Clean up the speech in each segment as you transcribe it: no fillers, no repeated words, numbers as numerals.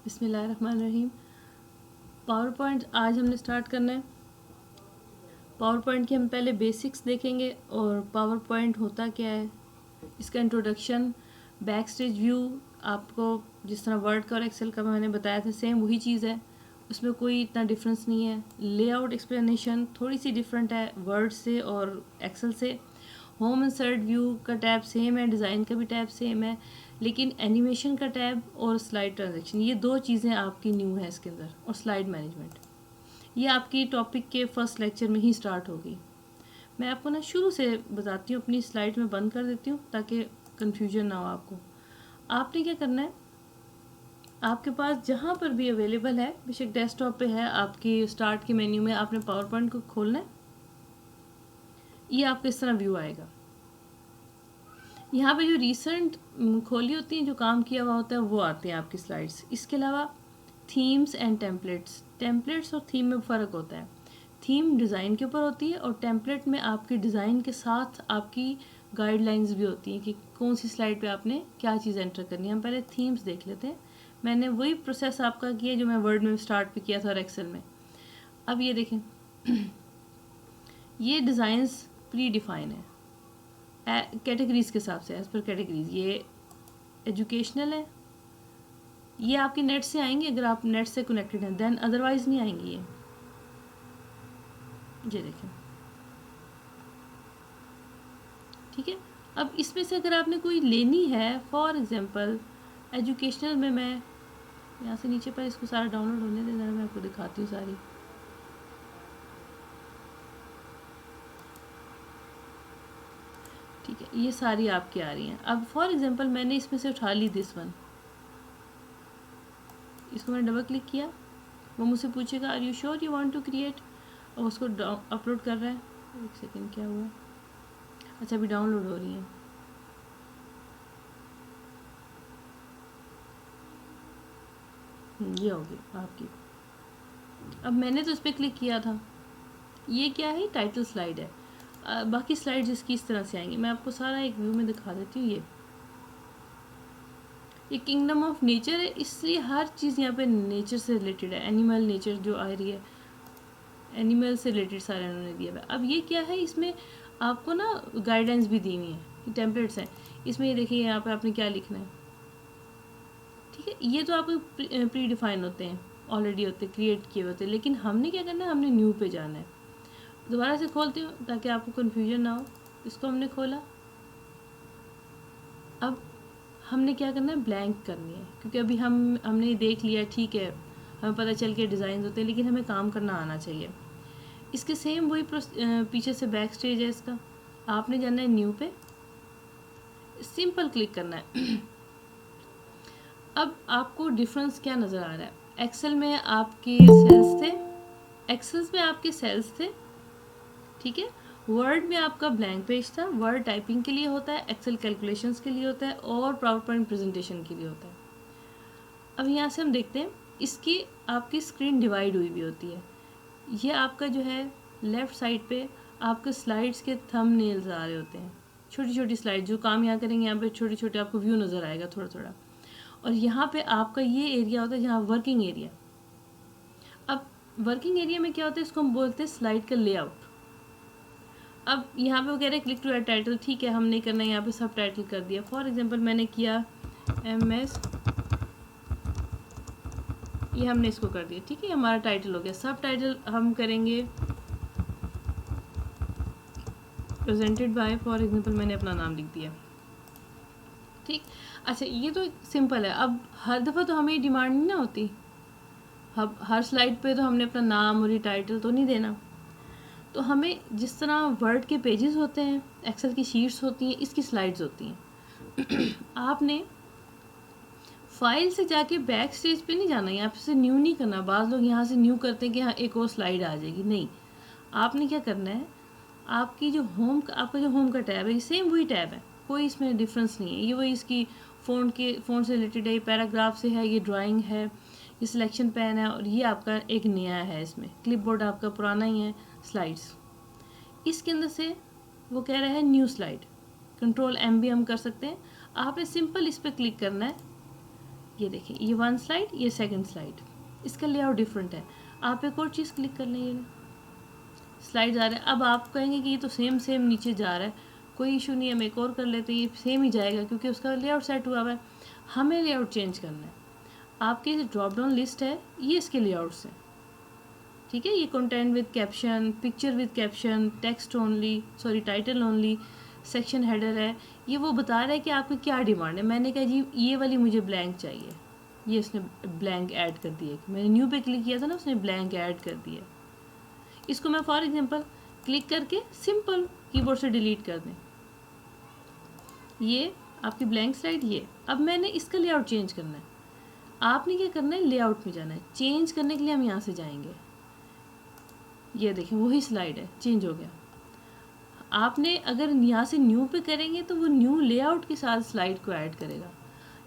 बिस्मिल्लाहिर्रहमानिर्रहीम। Power point आज हमने स्टार्ट करना है। पावर पॉइंट की हम पहले बेसिक्स देखेंगे और पावर पॉइंट होता क्या है, इसका इंट्रोडक्शन, बैक स्टेज व्यू। आपको जिस तरह वर्ड का और एक्सेल का मैंने बताया था सेम वही चीज़ है, उसमें कोई इतना डिफरेंस नहीं है। लेआउट एक्सप्लेनेशन थोड़ी सी डिफरेंट है वर्ड से और एक्सेल से। होम इंसर्ट व्यू का टैब सेम है, डिज़ाइन का भी टैब सेम है, लेकिन एनिमेशन का टैब और स्लाइड ट्रांजैक्शन ये दो चीज़ें आपकी न्यू है इसके अंदर, और स्लाइड मैनेजमेंट ये आपकी टॉपिक के फर्स्ट लेक्चर में ही स्टार्ट होगी। मैं आपको ना शुरू से बताती हूँ, अपनी स्लाइड में बंद कर देती हूँ ताकि कन्फ्यूजन ना हो आपको। आपने क्या करना है, आपके पास जहाँ पर भी अवेलेबल है, बेशक डेस्कटॉप पे है, आपकी स्टार्ट के मेन्यू में आपने पावर पॉइंट को खोलना है। ये आपको इस तरह व्यू आएगा। यहाँ पे जो रिसेंट खोली होती हैं, जो काम किया हुआ होता है, वो आते हैं आपकी स्लाइड्स। इसके अलावा थीम्स एंड टेम्पलेट्स और थीम में फ़र्क होता है। थीम डिज़ाइन के ऊपर होती है और टेम्पलेट में आपकी डिज़ाइन के साथ आपकी गाइडलाइंस भी होती हैं कि कौन सी स्लाइड पे आपने क्या चीज़ एंटर करनी है। हम पहले थीम्स देख लेते हैं। मैंने वही प्रोसेस आपका किया जो मैं वर्ड में स्टार्ट पे किया था और एक्सेल में। अब ये देखें ये डिज़ाइंस प्री डिफाइन है कैटेगरीज के हिसाब से, एज पर कैटेगरीज। ये एजुकेशनल है, ये आपके नेट से आएंगे अगर आप नेट से कनेक्टेड हैं, देन अदरवाइज नहीं आएंगी ये देखें। ठीक है, अब इसमें से अगर आपने कोई लेनी है, फॉर एग्जांपल एजुकेशनल में, मैं यहाँ से नीचे पर इसको सारा डाउनलोड होने देना, मैं आपको दिखाती हूँ सारी। ठीक है, ये सारी आपकी आ रही हैं। अब फॉर एग्जांपल मैंने इसमें से उठा ली दिस वन, इसको मैंने डबल क्लिक किया, वो मुझसे पूछेगा are you sure you want to create, और उसको अपलोड कर रहा है। एक सेकेंड, क्या हुआ? अच्छा, अभी डाउनलोड हो रही है। ये होगी आपकी। अब मैंने तो इस पर क्लिक किया था। ये क्या है? टाइटल स्लाइड है। बाकी स्लाइड्स इसकी इस तरह से आएंगी। मैं आपको सारा एक व्यू में दिखा देती हूँ। ये किंगडम ऑफ नेचर है, इसलिए हर चीज़ यहाँ पे नेचर से रिलेटेड है। एनिमल नेचर जो आ रही है, एनिमल से रिलेटेड सारे उन्होंने दिया हुआ है। अब ये क्या है, इसमें आपको ना गाइडेंस भी दी हुई है, टेम्पलेट्स हैं इसमें। ये देखिए यहाँ पे आपने क्या लिखना है। ठीक है, ये तो आपको प्री डिफाइन होते हैं, ऑलरेडी होते हैं, क्रिएट किए होते हैं, लेकिन हमने क्या करना है, हमने न्यू पे जाना है। दोबारा से खोलती हूँ ताकि आपको कन्फ्यूजन ना हो। इसको हमने खोला, अब हमने क्या करना है, ब्लैंक करनी है, क्योंकि अभी हमने देख लिया, ठीक है, हमें पता चल के डिज़ाइन होते हैं, लेकिन हमें काम करना आना चाहिए। इसके सेम वही पीछे से बैक स्टेज है इसका। आपने जाना है न्यू पे, सिंपल क्लिक करना है। अब आपको डिफरेंस क्या नज़र आ रहा है? एक्सेल में आपके सेल्स थे, एक्सेल्स में आपके सेल्स थे, ठीक है। वर्ड में आपका ब्लैंक पेज था। वर्ड टाइपिंग के लिए होता है, एक्सेल कैलकुलेशंस के लिए होता है, और पावर पॉइंट प्रेजेंटेशन के लिए होता है। अब यहाँ से हम देखते हैं, इसकी आपकी स्क्रीन डिवाइड हुई भी होती है। ये आपका जो है लेफ़्ट साइड पे आपके स्लाइड्स के थंबनेल्स आ रहे होते हैं, छोटी छोटी स्लाइड जो काम यहाँ करेंगे, यहाँ पे छोटे छोटे आपको व्यू नज़र आएगा थोड़ा थोड़ा। और यहाँ पे आपका ये एरिया होता है जहाँ वर्किंग एरिया। अब वर्किंग एरिया में क्या होता है, इसको हम बोलते हैं स्लाइड का लेआउट। अब यहाँ पे वो कह रहे हैं क्लिक टू ऐड टाइटल, ठीक है, हम नहीं करना है, यहाँ पे सब टाइटल कर दिया। फॉर एग्जांपल मैंने किया MS, ये हमने इसको कर दिया, ठीक है, हमारा टाइटल हो गया। सब टाइटल हम करेंगे प्रेजेंटेड बाय, फॉर एग्जांपल मैंने अपना नाम लिख दिया, ठीक। अच्छा, ये तो सिंपल है। अब हर दफ़ा तो हमें डिमांड नहीं ना होती, अब हर स्लाइड पे तो हमने अपना नाम और ये टाइटल तो नहीं देना। तो हमें जिस तरह वर्ड के पेजेस होते हैं, एक्सेल की शीट्स होती हैं, इसकी स्लाइड्स होती हैं। आपने फाइल से जाके बैक स्टेज पे नहीं जाना, यहाँ से न्यू नहीं करना। बाज़ लोग यहाँ से न्यू करते हैं कि हाँ एक और स्लाइड आ जाएगी, नहीं। आपने क्या करना है, आपकी जो आपका जो होम का टैब है, ये सेम वही टैब है, कोई इसमें डिफरेंस नहीं है। ये वही इसकी फ़ोन से रिलेटेड है, ये पैराग्राफ से है, ये ड्राइंग है, ये सिलेक्शन पेन है, और ये आपका एक नया है। इसमें क्लिपबोर्ड आपका पुराना ही है, स्लाइड्स। इसके अंदर से वो कह रहा है न्यू स्लाइड, Ctrl+M भी हम कर सकते हैं। आपने सिंपल इस पर क्लिक करना है, ये देखिए, ये 1 स्लाइड, ये 2nd स्लाइड, इसका लेआउट डिफरेंट है। आप एक और चीज़ क्लिक कर लें, ये स्लाइड आ रहा है। अब आप कहेंगे कि ये तो सेम सेम नीचे जा रहा है, कोई इशू नहीं है, हम एक और कर लेते हैं, ये सेम ही जाएगा क्योंकि उसका लेआउट सेट हुआ हुआ है। हमें लेआउट चेंज करना है। आपकी जो ड्रॉप डाउन लिस्ट है ये इसके लेआउट्स हैं, ठीक है। ये content with caption, picture with caption, text only, sorry title only, section header है। ये वो बता रहा है कि आपकी क्या डिमांड है। मैंने कहा जी ये वाली मुझे ब्लैंक चाहिए, ये उसने ब्लैंक ऐड कर दिया। मैंने न्यू पे क्लिक किया था ना, उसने ब्लैंक ऐड कर दिया। इसको मैं फॉर एग्जांपल क्लिक करके सिंपल कीबोर्ड से डिलीट कर दें। ये आपकी ब्लैंक स्लाइड। ये अब मैंने इसका लेआउट चेंज करना है। आपने क्या करना है, लेआउट में जाना है। चेंज करने के लिए हम यहाँ से जाएंगे, ये देखें वही स्लाइड है, चेंज हो गया। आपने अगर यहाँ से न्यू पे करेंगे तो वो न्यू लेआउट के साथ स्लाइड को ऐड करेगा।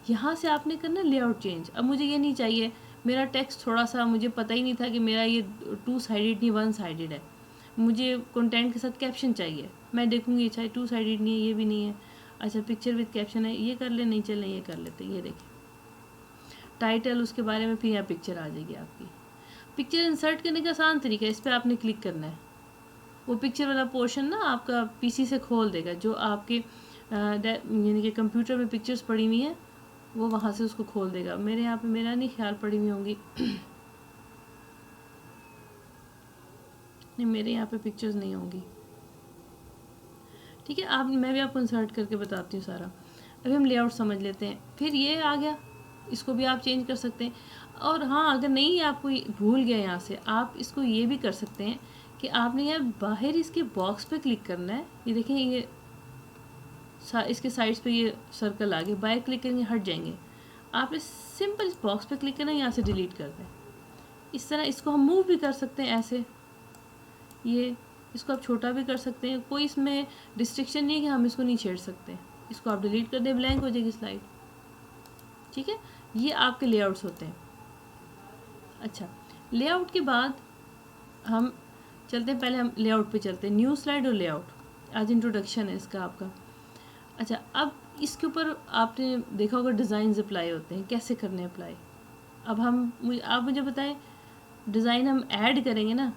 यहाँ से आपने करना लेआउट चेंज। अब मुझे ये नहीं चाहिए, मेरा टेक्स्ट थोड़ा सा, मुझे पता ही नहीं था कि मेरा ये 2 साइडेड नहीं 1 साइडेड है। मुझे कंटेंट के साथ कैप्शन चाहिए। मैं देखूँगी अच्छा 2 साइडेड नहीं है, ये भी नहीं है, अच्छा पिक्चर विद कैप्शन है, ये कर ले, नहीं चल नहीं ये कर लेते। ये देखें टाइटल, उसके बारे में, फिर यहाँ पिक्चर आ जाएगी आपकी। पिक्चर इंसर्ट करने का आसान तरीका है, इस पर आपने क्लिक करना है। वो पिक्चर वाला पोर्शन ना आपका पीसी से खोल देगा, जो आपके यानी कि कंप्यूटर में पिक्चर्स पड़ी हुई हैं वो वहाँ से उसको खोल देगा। मेरे यहाँ पे मेरा नहीं ख्याल पड़ी हुई होंगी नहीं, मेरे यहाँ पे पिक्चर्स नहीं होंगी, ठीक है। आप मैं भी आपको इंसर्ट करके बताती हूँ सारा। अभी हम लेआउट समझ लेते हैं। फिर ये आ गया, इसको भी आप चेंज कर सकते हैं। और हाँ, अगर नहीं आपको भूल गया यहाँ से, आप इसको ये भी कर सकते हैं कि आपने यहाँ बाहर इसके बॉक्स पे क्लिक करना है। ये देखें, ये इसके साइड्स पे ये सर्कल आ गए, बाहर क्लिक करेंगे हट जाएंगे। आपने सिंपल इस बॉक्स पे क्लिक करना है, यहाँ से डिलीट कर दें। इस तरह इसको हम मूव भी कर सकते हैं ऐसे, ये इसको आप छोटा भी कर सकते हैं, कोई इसमें रिस्ट्रिक्शन नहीं है कि हम इसको नहीं छेड़ सकते। इसको आप डिलीट कर दें, ब्लैंक हो जाएगी स्लाइड, ठीक है। ये आपके लेआउट्स होते हैं। अच्छा, लेआउट के बाद हम चलते हैं, पहले हम लेआउट पे चलते हैं, न्यू स्लाइड और लेआउट। आज इंट्रोडक्शन है इसका आपका। अच्छा, अब इसके ऊपर आपने देखा होगा डिज़ाइन अप्लाई होते हैं, कैसे करने अप्लाई। अब आप मुझे बताएं, डिज़ाइन हम ऐड करेंगे ना,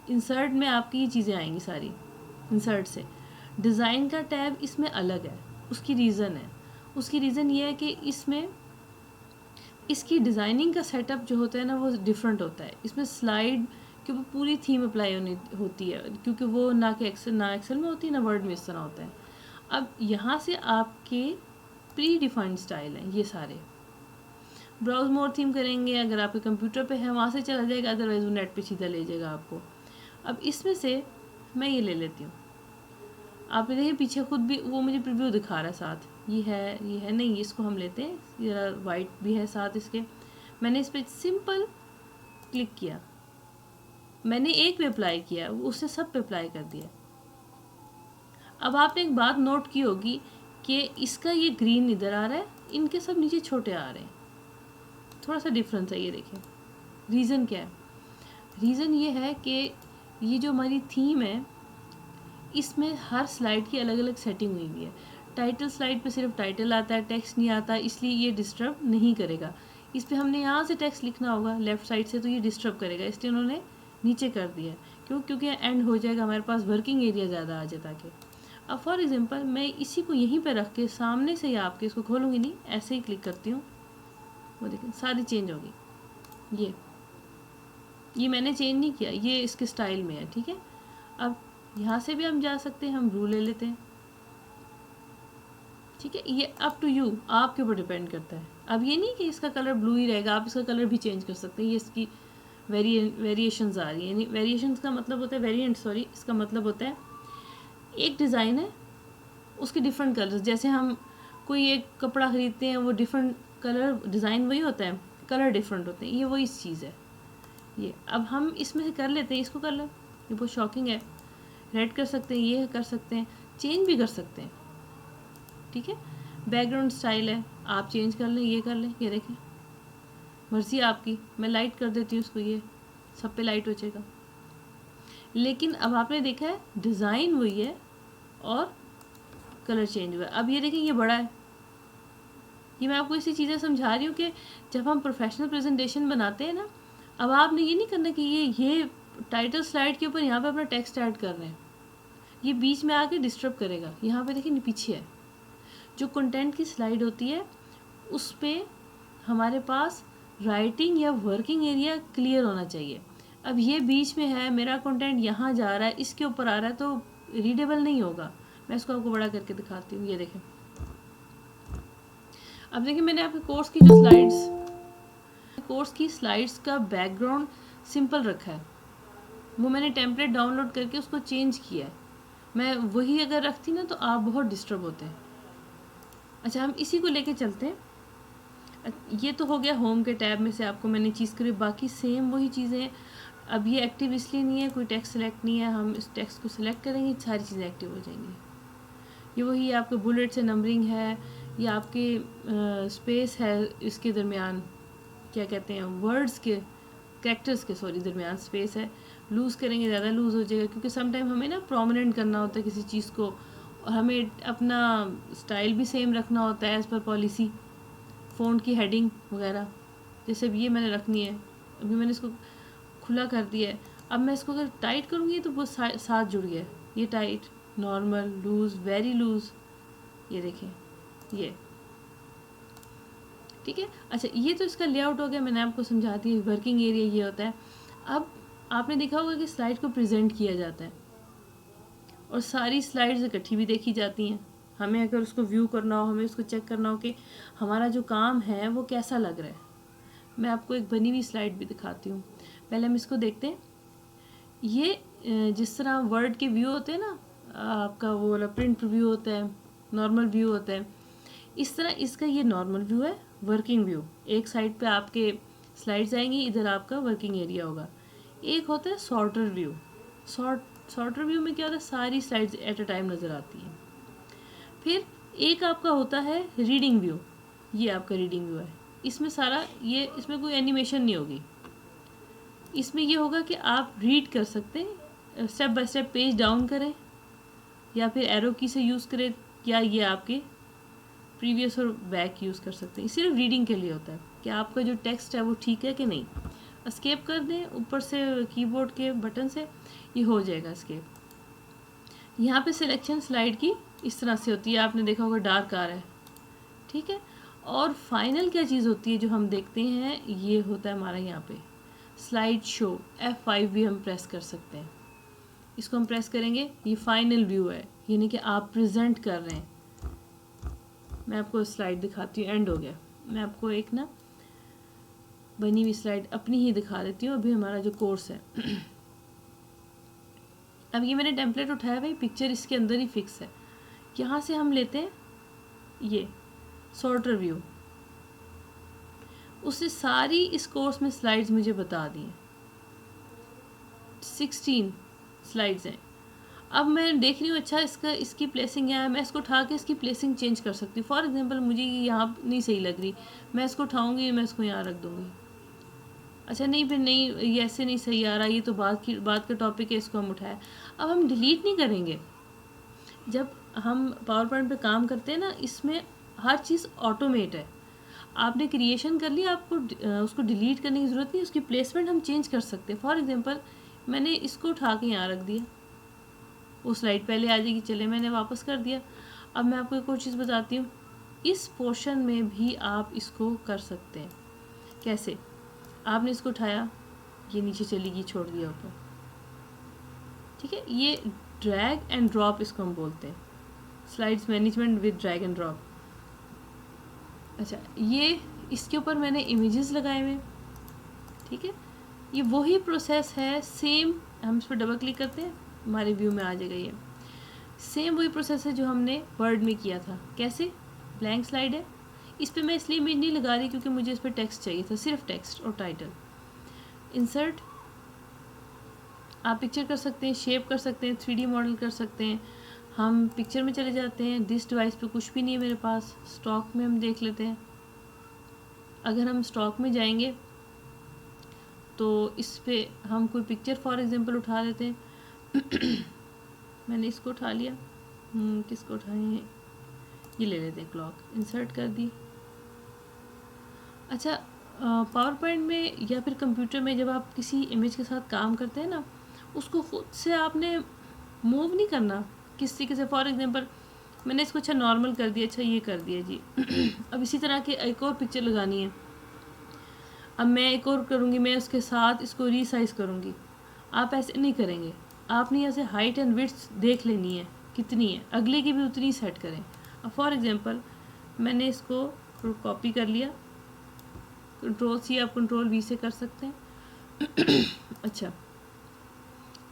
इंसर्ट में आपकी ये चीज़ें आएंगी सारी। इंसर्ट से डिज़ाइन का टैब इसमें अलग है, उसकी रीज़न है। उसकी रीज़न ये है कि इसमें इसकी डिज़ाइनिंग का सेटअप जो होता है ना वो डिफरेंट होता है। इसमें स्लाइड के ऊपर पूरी थीम अप्लाई होती है, क्योंकि वो ना एक्सेल में होती है ना वर्ड में इस तरह होता है। अब यहाँ से आपके प्री डिफाइंड स्टाइल हैं ये सारे। ब्राउज मोर थीम करेंगे, अगर आपके कंप्यूटर पे है वहाँ से चला जाएगा, अदरवाइज वो नेट पे सीधा ले जाएगा आपको। अब इसमें से मैं ये ले लेती हूँ। आप देखिए पीछे खुद भी वो मुझे प्रीव्यू दिखा रहा है साथ, ये है नहीं, इसको हम लेते हैं, ये वाइट भी है साथ इसके। मैंने इस पर सिंपल क्लिक किया, मैंने एक पे अप्लाई किया, उसने सब पे अप्लाई कर दिया। अब आपने एक बात नोट की होगी कि इसका ये ग्रीन इधर आ रहा है, इनके सब नीचे छोटे आ रहे हैं, थोड़ा सा डिफरेंस है। ये देखें रीज़न क्या है। रीज़न ये है कि ये जो हमारी थीम है इसमें हर स्लाइड की अलग अलग सेटिंग हुई हुई है। टाइटल स्लाइड पे सिर्फ टाइटल आता है, टेक्स्ट नहीं आता, इसलिए ये डिस्टर्ब नहीं करेगा। इस पर हमने यहाँ से टेक्स्ट लिखना होगा लेफ़्ट साइड से, तो ये डिस्टर्ब करेगा, इसलिए उन्होंने नीचे कर दिया। क्योंकि एंड हो जाएगा, हमारे पास वर्किंग एरिया ज़्यादा आ जाए ताकि। अब फॉर एग्जांपल मैं इसी को यहीं पर रख के सामने से ही आपके इसको खोलूँगी नहीं, ऐसे ही क्लिक करती हूँ, वो देखें सारी चेंज होगी। ये मैंने चेंज नहीं किया, ये इसके स्टाइल में है, ठीक है। अब यहाँ से भी हम जा सकते हैं, हम ब्लू ले लेते हैं, ठीक है। ये अप टू यू, आपके ऊपर डिपेंड करता है। अब ये नहीं कि इसका कलर ब्लू ही रहेगा, आप इसका कलर भी चेंज कर सकते हैं। ये इसकी वेरिएशंस आ रही है, वेरिएशंस का मतलब होता है वेरिएंट, सॉरी, इसका मतलब होता है एक डिज़ाइन है उसके डिफरेंट कलर्स। जैसे हम कोई एक कपड़ा ख़रीदते हैं, वो डिफरेंट कलर, डिज़ाइन वही होता है, कलर डिफरेंट होते हैं, ये वही चीज़ है ये। अब हम इसमें से कर लेते हैं, इसको कर लें, ये बहुत शॉकिंग है। रेड कर सकते हैं, ये कर सकते हैं, चेंज भी कर सकते हैं, ठीक है। बैकग्राउंड स्टाइल है, आप चेंज कर लें, ये कर लें, ये देखें मर्जी आपकी। मैं लाइट कर देती हूँ उसको, ये सब पे लाइट हो जाएगा। लेकिन अब आपने देखा है डिज़ाइन वही है और कलर चेंज हुआ है। अब ये देखें ये बड़ा है, ये मैं आपको इसी चीज़ें समझा रही हूँ कि जब हम प्रोफेशनल प्रेजेंटेशन बनाते हैं ना, अब आपने ये नहीं करना कि ये टाइटल स्लाइड के ऊपर यहाँ पे अपना टेक्स्ट ऐड कर रहे हैं, ये बीच में आके डिस्टर्ब करेगा। यहाँ पे देखिए पीछे है, जो कंटेंट की स्लाइड होती है उस पर हमारे पास राइटिंग या वर्किंग एरिया क्लियर होना चाहिए। अब ये बीच में है, मेरा कंटेंट यहाँ जा रहा है, इसके ऊपर आ रहा है, तो रीडेबल नहीं होगा। मैं इसको आपको बड़ा करके दिखाती हूँ, ये देखें। अब देखिए मैंने आपके कोर्स की जो स्लाइड्स का बैकग्राउंड सिंपल रखा है, वो मैंने टेम्पलेट डाउनलोड करके उसको चेंज किया है। मैं वही अगर रखती ना तो आप बहुत डिस्टर्ब होते हैं। अच्छा, हम इसी को लेके चलते हैं। ये तो हो गया होम के टैब में से आपको मैंने चीज़ करी, बाकी सेम वही चीज़ें। अब ये एक्टिव इसलिए नहीं है, कोई टेक्स्ट सेलेक्ट नहीं है, हम इस टेक्स्ट को सिलेक्ट करेंगे, सारी चीज़ें एक्टिव हो जाएंगी। ये वही आपके बुलेट से नंबरिंग है, या आपके स्पेस है इसके दरमियान, क्या कहते हैं, वर्ड्स के कैरेक्टर्स के दरमियान स्पेस है। लूज़ करेंगे ज़्यादा लूज़ हो जाएगा, क्योंकि सम टाइम हमें ना प्रोमिनेंट करना होता है किसी चीज़ को, और हमें अपना स्टाइल भी सेम रखना होता है एज़ पर पॉलिसी, फ़ॉन्ट की हेडिंग वगैरह। जैसे अब ये मैंने रखनी है, अभी मैंने इसको खुला कर दिया है। अब मैं इसको अगर टाइट करूँगी तो वो साथ जुड़ गया है, ये tight, normal, loose, very loose, ये देखें ये, ठीक है। अच्छा, ये तो इसका लेआउट हो गया, मैंने आपको समझा दिया। वर्किंग एरिया ये होता है। अब आपने देखा होगा कि स्लाइड को प्रेजेंट किया जाता है और सारी स्लाइड्स इकट्ठी भी देखी जाती हैं। हमें अगर उसको व्यू करना हो, हमें उसको चेक करना हो कि हमारा जो काम है वो कैसा लग रहा है। मैं आपको एक बनी हुई स्लाइड भी दिखाती हूँ। पहले हम इसको देखते हैं। ये जिस तरह वर्ड के व्यू होते हैं ना, आपका वो वाला प्रिंट व्यू होता है, नॉर्मल व्यू होता है, इस तरह इसका ये नॉर्मल व्यू है, वर्किंग व्यू। एक साइड पे आपके स्लाइड्स आएंगी, इधर आपका वर्किंग एरिया होगा। एक होता है सॉर्टर व्यू। सॉर्टर व्यू में क्या होता है, सारी स्लाइड्स एट अ टाइम नज़र आती हैं। फिर एक आपका होता है रीडिंग व्यू, ये आपका रीडिंग व्यू है। इसमें सारा इसमें कोई एनिमेशन नहीं होगी। इसमें ये होगा कि आप रीड कर सकते हैं, step by step page down करें या फिर एरो की से यूज़ करें, या ये आपके प्रीवियस और बैक यूज़ कर सकते हैं। सिर्फ रीडिंग के लिए होता है कि आपका जो टेक्स्ट है वो ठीक है कि नहीं। एस्केप कर दें ऊपर से कीबोर्ड के बटन से, ये हो जाएगा एस्केप। यहाँ पे सिलेक्शन स्लाइड की इस तरह से होती है, आपने देखा होगा डार्क आ रहा है, ठीक है। और फाइनल क्या चीज़ होती है जो हम देखते हैं, ये होता है हमारा यहाँ पे स्लाइड शो। F5 भी हम प्रेस कर सकते हैं। इसको हम प्रेस करेंगे, ये फाइनल व्यू है, यानी कि आप प्रेजेंट कर रहे हैं। मैं आपको स्लाइड दिखाती हूँ, एंड हो गया। मैं आपको एक ना बनी हुई स्लाइड अपनी ही दिखा देती हूँ, अभी हमारा जो कोर्स है। अब ये मैंने टेम्पलेट उठाया भाई, पिक्चर इसके अंदर ही फिक्स है। यहाँ से हम लेते हैं ये सॉर्टर व्यू, उससे सारी इस कोर्स में स्लाइड्स मुझे बता दी हैं। 16 स्लाइड्स हैं। अब मैं देख रही हूँ, अच्छा इसकी प्लेसिंग यहाँ है, मैं इसको उठा के इसकी प्लेसिंग चेंज कर सकती हूँ। फॉर एग्जांपल मुझे ये यहाँ नहीं सही लग रही, मैं इसको उठाऊँगी, मैं इसको यहाँ रख दूँगी। अच्छा नहीं, फिर नहीं, ये ऐसे नहीं सही आ रहा, ये तो बात का टॉपिक है, इसको हम उठाए। अब हम डिलीट नहीं करेंगे। जब हम पावर पॉइंट पे काम करते हैं ना, इसमें हर चीज़ ऑटोमेट है। आपने क्रिएशन कर लिया, आपको उसको डिलीट करने की ज़रूरत नहीं, उसकी प्लेसमेंट हम चेंज कर सकते हैं। फॉर एग्जांपल मैंने इसको उठा के यहाँ रख दिया, वो स्लाइड पहले आ जाएगी, चले मैंने वापस कर दिया। अब मैं आपको एक और चीज़ बताती हूँ, इस पोर्शन में भी आप इसको कर सकते हैं। कैसे? आपने इसको उठाया, ये नीचे चली गई, छोड़ दिया ऊपर, ठीक है। ये ड्रैग एंड ड्रॉप इसको हम बोलते हैं, slides management with drag and drop. अच्छा, ये इसके ऊपर मैंने इमेजेस लगाए हुए, ठीक है। ये वही प्रोसेस है, सेम। हम इस पर डबल क्लिक करते हैं, हमारे व्यू में आ जाएगा। ये सेम वही प्रोसेस है जो हमने वर्ड में किया था। कैसे? ब्लैंक स्लाइड है, इस पर मैं इसलिए इमेज नहीं लगा रही क्योंकि मुझे इस पर टेक्स्ट चाहिए था, सिर्फ टेक्स्ट और टाइटल। इंसर्ट, आप पिक्चर कर सकते हैं, शेप कर सकते हैं, 3D मॉडल कर सकते हैं। हम पिक्चर में चले जाते हैं, दिस डिवाइस पे कुछ भी नहीं है मेरे पास, स्टॉक में हम देख लेते हैं। अगर हम स्टॉक में जाएंगे तो इस पे हम कोई पिक्चर फॉर एग्जांपल उठा लेते हैं। मैंने इसको उठा लिया, किसको उठाए, ये ले लेते हैं, क्लॉक। इंसर्ट कर दी, अच्छा, पावर पॉइंट में या फिर कंप्यूटर में जब आप किसी इमेज के साथ काम करते हैं ना, उसको खुद से आपने मूव नहीं करना किस तरीके से। फॉर एग्जांपल मैंने इसको अच्छा नॉर्मल कर दिया, अच्छा ये कर दिया जी। अब इसी तरह की एक और पिक्चर लगानी है, अब मैं एक और करूँगी, मैं उसके साथ इसको रीसाइज करूँगी। आप ऐसे नहीं करेंगे, आपने यहाँ से हाइट एंड विड्थ देख लेनी है कितनी है, अगले की भी उतनी सेट करें। अब फॉर एग्जांपल मैंने इसको कॉपी कर लिया, कंट्रोल सी आप कंट्रोल वी से कर सकते हैं। अच्छा,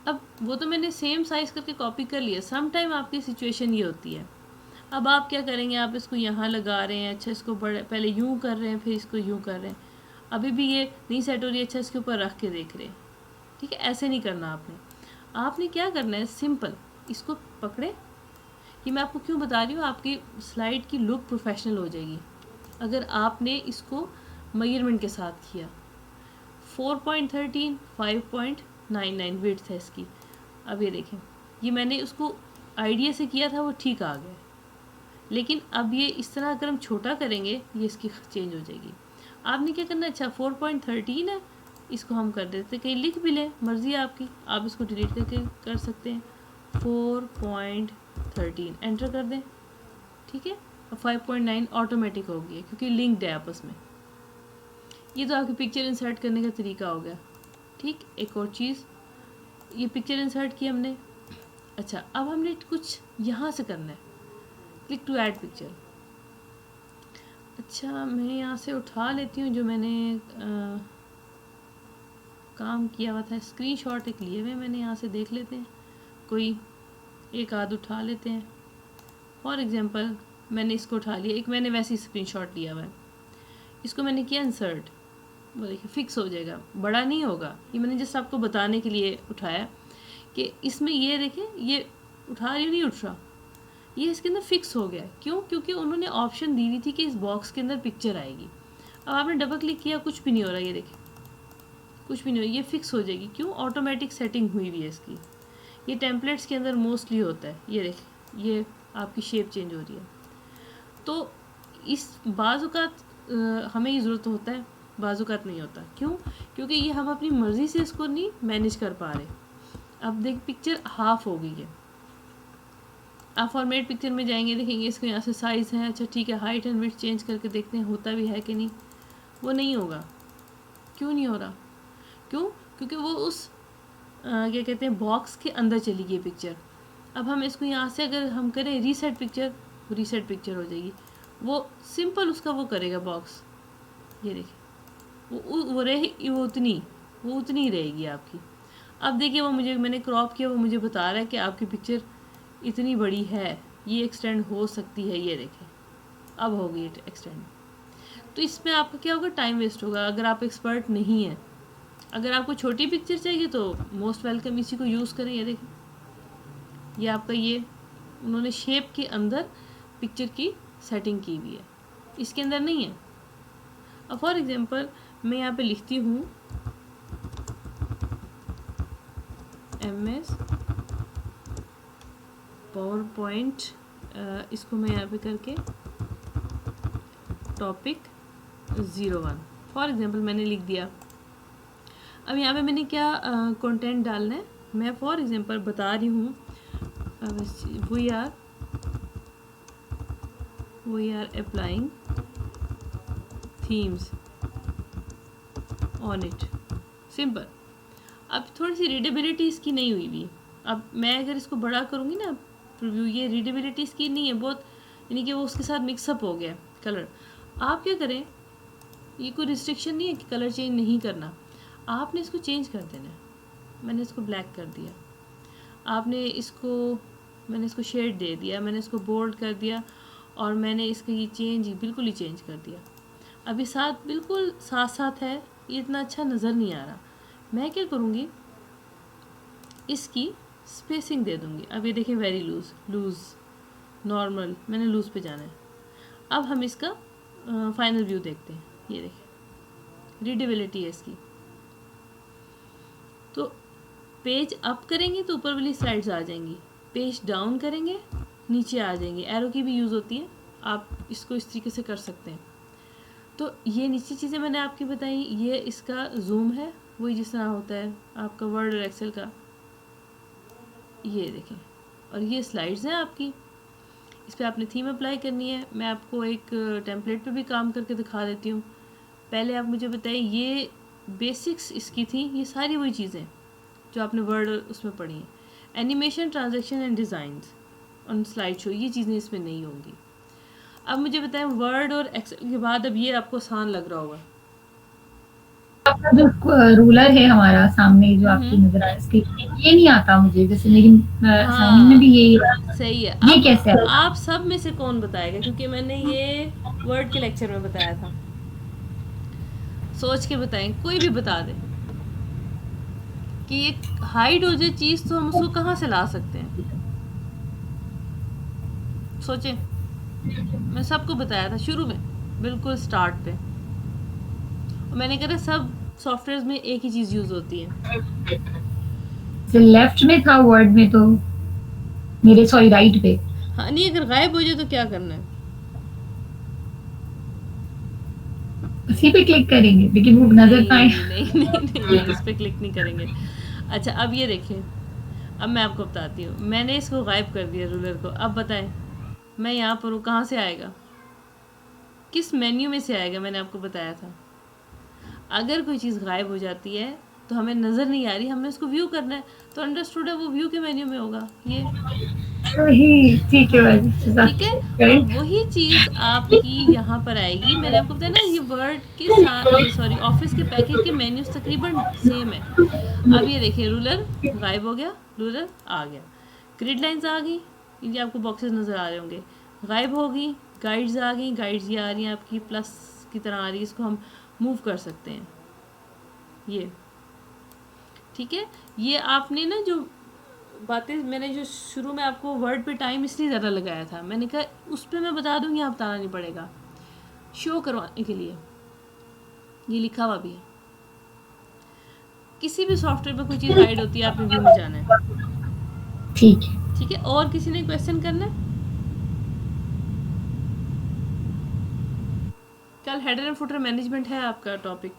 अब वो तो मैंने सेम साइज़ करके कॉपी कर लिया। सम टाइम आपकी सिचुएशन ये होती है, अब आप क्या करेंगे, आप इसको यहाँ लगा रहे हैं, अच्छा इसको बड़े पहले यूँ कर रहे हैं, फिर इसको यूँ कर रहे हैं, अभी भी ये नहीं सेट हो रही है, अच्छा इसके ऊपर रख के देख रहे हैं। ठीक है, ऐसे नहीं करना आपने। आपने क्या करना है, सिंपल इसको पकड़े। ये मैं आपको क्यों बता रही हूँ, आपकी स्लाइड की लुक प्रोफेशनल हो जाएगी अगर आपने इसको मेजरमेंट के साथ किया। 4.13 5.99 विड्थ है इसकी। अब ये देखें, ये मैंने उसको आइडिया से किया था, वो ठीक आ गया, लेकिन अब ये इस तरह अगर हम छोटा करेंगे ये इसकी चेंज हो जाएगी। आपने क्या करना है, अच्छा 4.13 है, इसको हम कर देते, कहीं लिख भी लें, मर्ज़ी है आपकी, आप इसको डिलीट करके कर सकते हैं। 4.13 एंटर कर दें, ठीक है। अब 5.9 ऑटोमेटिक हो गया क्योंकि लिंक्ड है आपस में। ये तो आपकी पिक्चर इंसर्ट करने का तरीका हो गया। ठीक, एक और चीज़, ये पिक्चर इंसर्ट की हमने। अच्छा, अब हमने कुछ यहाँ से करना है, क्लिक टू ऐड पिक्चर। अच्छा, मैं यहाँ से उठा लेती हूँ जो मैंने काम किया हुआ था, स्क्रीनशॉट एक लिए हुए मैंने, यहाँ से देख लेते हैं, कोई एक आध उठा लेते हैं। फॉर एग्जांपल मैंने इसको उठा लिया, एक मैंने वैसे ही स्क्रीनशॉट लिया हुआ है, इसको मैंने किया इंसर्ट, वो देखिए फिक्स हो जाएगा, बड़ा नहीं होगा। ये मैंने जस्ट आपको बताने के लिए उठाया कि इसमें ये देखें, ये उठा रही नहीं उठ रहा, ये इसके अंदर फिक्स हो गया। क्यों? क्योंकि उन्होंने ऑप्शन दी हुई थी कि इस बॉक्स के अंदर पिक्चर आएगी। अब आपने डबल क्लिक किया, कुछ भी नहीं हो रहा, ये देखें कुछ भी नहीं हो रहा, ये फिक्स हो जाएगी। क्यों? ऑटोमेटिक सेटिंग हुई हुई है इसकी। ये टेम्पलेट्स के अंदर मोस्टली होता है, ये देखें ये आपकी शेप चेंज हो रही है। तो इस बाज़-औक़ात हमें ये ज़रूरत होता है, बाज़-औक़ात नहीं होता। क्यों? क्योंकि ये हम अपनी मर्ज़ी से इसको नहीं मैनेज कर पा रहे। अब देख पिक्चर हाफ हो गई है, आप फॉर्मेट पिक्चर में जाएंगे, देखेंगे इसको यहाँ से साइज़ है, अच्छा ठीक है, हाइट एंड विड्थ चेंज करके देखते हैं होता भी है कि नहीं। वो नहीं होगा। क्यों नहीं हो रहा? क्यों? क्योंकि वो उस क्या कहते हैं बॉक्स के अंदर चली गई पिक्चर। अब हम इसको यहाँ से अगर हम करें रीसेट पिक्चर, रीसेट पिक्चर हो जाएगी, वो सिंपल उसका वो करेगा बॉक्स, ये देखिए वो रहे वो उतनी रहेगी आपकी। अब देखिए वो मुझे, मैंने क्रॉप किया, वो मुझे बता रहा है कि आपकी पिक्चर इतनी बड़ी है, ये एक्सटेंड हो सकती है, ये देखें अब हो गई एक्सटेंड। तो इसमें आपका क्या होगा, टाइम वेस्ट होगा अगर आप एक्सपर्ट नहीं हैं। अगर आपको छोटी पिक्चर चाहिए तो मोस्ट वेलकम, इसी को यूज़ करें। ये देखें, ये आपका ये उन्होंने शेप के अंदर पिक्चर की सेटिंग की हुई है, इसके अंदर नहीं है। अब फॉर एग्जांपल मैं यहाँ पे लिखती हूँ MS पावर पॉइंट, इसको मैं यहाँ पे करके टॉपिक 01 फॉर एग्जांपल मैंने लिख दिया। अब यहाँ पे मैंने क्या कंटेंट डालना है, मैं फॉर एग्जांपल बता रही हूँ we are applying themes on it, simple. अब थोड़ी सी रीडेबिलिटी इसकी नहीं हुई हुई। अब मैं अगर इसको बड़ा करूँगी ना प्रीव्यू, ये रीडेबिलिटी इसकी नहीं है बहुत, यानी कि वो उसके साथ मिक्सअप हो गया कलर। आप क्या करें, ये कोई रिस्ट्रिक्शन नहीं है कि कलर चेंज नहीं करना, आपने इसको चेंज कर देना है। मैंने इसको ब्लैक कर दिया, मैंने इसको शेड दे दिया, मैंने इसको बोल्ड कर दिया, और मैंने इसका ये चेंज बिल्कुल ही चेंज कर दिया। अभी साथ बिल्कुल साथ साथ है, ये इतना अच्छा नज़र नहीं आ रहा। मैं क्या करूँगी, इसकी स्पेसिंग दे दूँगी। अब ये देखें वेरी लूज़ नॉर्मल, मैंने लूज़ पे जाना है। अब हम इसका फाइनल व्यू देखते हैं। ये देखें रीडेबिलिटी है इसकी। तो पेज अप करेंगे तो ऊपर वाली स्लाइड्स आ जाएंगी, पेज डाउन करेंगे नीचे आ जाएंगे। एरो की भी यूज़ होती है, आप इसको इस तरीके से कर सकते हैं। तो ये नीचे चीज़ें मैंने आपकी बताई, ये इसका जूम है, वही जिस तरह होता है आपका वर्ड और एक्सेल का, ये देखें। और ये स्लाइड्स हैं आपकी, इस पर आपने थीम अप्लाई करनी है। मैं आपको एक टेम्पलेट पे भी काम करके दिखा देती हूँ। पहले आप मुझे बताइए, ये बेसिक्स इसकी थी, ये सारी वही चीज़ें जो आपने वर्ड उसमें पढ़ी हैं। Animation, transaction and designs on slide show, ये चीज़ें इसमें नहीं होंगी। अब मुझे बताएं, वर्ड और एक्सेल के बाद अब ये आपको आसान लग रहा होगा। आपका जो रूलर है हमारा सामने जो आपकी नजर आ रहा है स्क्रीन में, ये नहीं आता मुझे, जैसे मेरी असाइनमेंट में भी हाँ यही सही है। ये अब कैसे आता? आप सब में से कौन बताएगा, क्योंकि मैंने ये वर्ड के लेक्चर में बताया था। सोच के बताएं, कोई भी बता दे कि ये हाइड हो जाए चीज़ तो हम उसको कहाँ से ला सकते हैं। सोचें, मैं सबको बताया था शुरू में, बिल्कुल स्टार्ट पे, और मैंने कहा सब सॉफ्टवेयर में एक ही चीज़ यूज़ होती है। लेफ्ट में था वर्ड में तो, मेरे सॉरी राइट पे। हाँ नहीं, अगर गायब हो जाए तो क्या करना है? उसी पे क्लिक करेंगे लेकिन वो नजर ना आए। नहीं नहीं नहीं नहीं नहीं, उस पर क्लिक नहीं करेंगे। अच्छा अब ये देखें, अब मैं आपको बताती हूँ। मैंने इसको गायब कर दिया रूलर को। अब बताएं, मैं यहाँ पर हूँ, कहाँ से आएगा, किस मेन्यू में से आएगा? मैंने आपको बताया था, अगर कोई चीज़ गायब हो जाती है तो हमें नज़र नहीं आ रही, हमने उसको व्यू करना है, तो अंडरस्टूड है वो व्यू के मेन्यू में होगा ये। वही ठीक है हाँ भाई, ठीक है। और राइट। वही चीज़ आपकी यहाँ पर आएगी। मैंने आपको बताया ना, ये वर्ड के साथ, ये सॉरी ऑफिस के पैकेज के मेन्यूज तकरीबन सेम है। अब ये देखिए, रूलर गायब हो गया, रूलर आ गया, ग्रिड लाइंस आ गई, ये आपको बॉक्सेस नज़र आ रहे होंगे, गायब हो गई, गाइड्स आ गई, गाइड्स ये आ रही हैं आपकी प्लस की तरह आ रही है, इसको हम मूव कर सकते हैं ये। ठीक है, ये आपने ना जो बातें मैंने जो शुरू में आपको वर्ड पे टाइम इसलिए ज़्यादा लगाया था, मैंने कहा उस पर मैं बता दूंगी, आप बताना नहीं पड़ेगा, शो करवाने के लिए ये लिखा हुआ भी है। किसी भी सॉफ्टवेयर में कोई चीज़ हाइड होती है, आपने व्यू में जाना है। ठीक है। ठीक है, और किसी ने क्वेश्चन करना है? कल हेडर एंड फुटर मैनेजमेंट है आपका टॉपिक।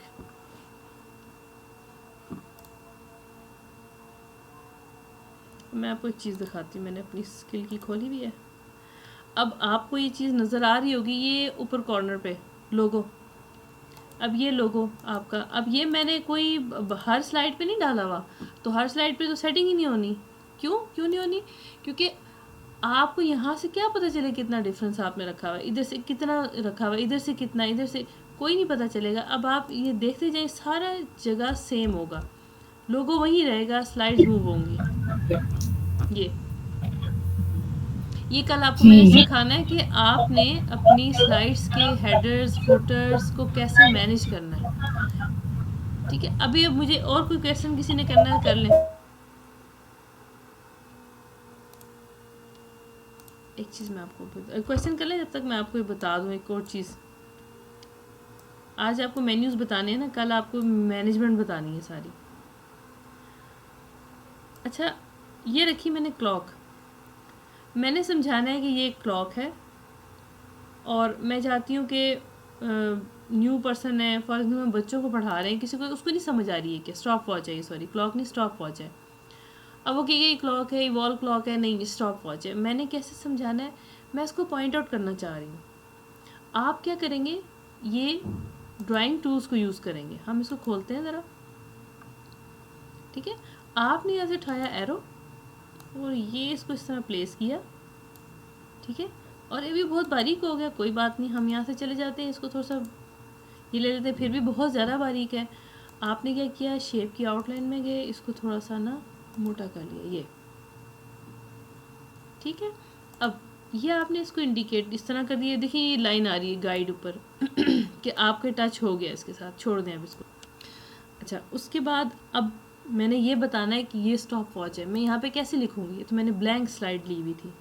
मैं आपको एक चीज़ दिखाती हूँ, मैंने अपनी स्किल की खोली भी है। अब आपको ये चीज़ नज़र आ रही होगी, ये ऊपर कॉर्नर पे लोगो। अब ये लोगो आपका, अब ये मैंने कोई हर स्लाइड पे नहीं डाला हुआ, तो हर स्लाइड पे तो सेटिंग ही नहीं होनी। क्यों क्यों नहीं होनी? क्योंकि आपको यहाँ से क्या पता चले कितना डिफरेंस आपने रखा हुआ है, इधर से कितना रखा हुआ है, इधर से कितना, इधर से कोई नहीं पता चलेगा। अब आप ये देखते जाए, सारा जगह सेम होगा, लोगो वही रहेगा, स्लाइड्स मूव होंगी। ये कल आपको मैंने जी सिखाना है कि आपने अपनी स्लाइड्स के हेडर्स फुटर्स को कैसे मैनेज करना है। ठीक है, अभी अब मुझे और कोई क्वेश्चन किसी ने करना है कर लें। एक चीज़ मैं आपको क्वेश्चन कर लें, जब तक मैं आपको ये बता दूँ एक और चीज़। आज आपको मेन्यूज़ बताने हैं ना, कल आपको मैनेजमेंट बतानी है सारी। अच्छा, ये रखी मैंने क्लॉक, मैंने समझाना है कि ये एक क्लॉक है, और मैं चाहती हूँ कि न्यू पर्सन है, फॉर एग्जाम्पल बच्चों को पढ़ा रहे हैं, किसी को उसको नहीं समझ आ रही है कि स्टॉप वॉच है, ये सॉरी क्लॉक नहीं स्टॉप वॉच है। अब वो कहेगा ये क्लॉक है, ये वॉल क्लॉक है, नहीं स्टॉप वॉच है। मैंने कैसे समझाना है, मैं इसको पॉइंट आउट करना चाह रही हूँ। आप क्या करेंगे, ये ड्राइंग टूल्स को यूज़ करेंगे। हम इसको खोलते हैं ज़रा। ठीक है, आपने यहाँ से उठाया एरो और ये इसको इस तरह प्लेस किया। ठीक है, और ये भी बहुत बारीक हो गया, कोई बात नहीं, हम यहाँ से चले जाते हैं, इसको थोड़ा सा ये ले लेते हैं, फिर भी बहुत ज़्यादा बारीक है। आपने क्या किया, शेप की आउटलाइन में गए, इसको थोड़ा सा ना मोटा कर लिया ये। ठीक है, अब ये आपने इसको इंडिकेट इस तरह कर दिया। देखिए ये लाइन आ रही है गाइड ऊपर कि आपके टच हो गया इसके साथ, छोड़ दें अब इसको। अच्छा, उसके बाद अब मैंने ये बताना है कि ये स्टॉप वॉच है। मैं यहाँ पे कैसे लिखूँगी, तो मैंने ब्लैंक स्लाइड ली हुई थी।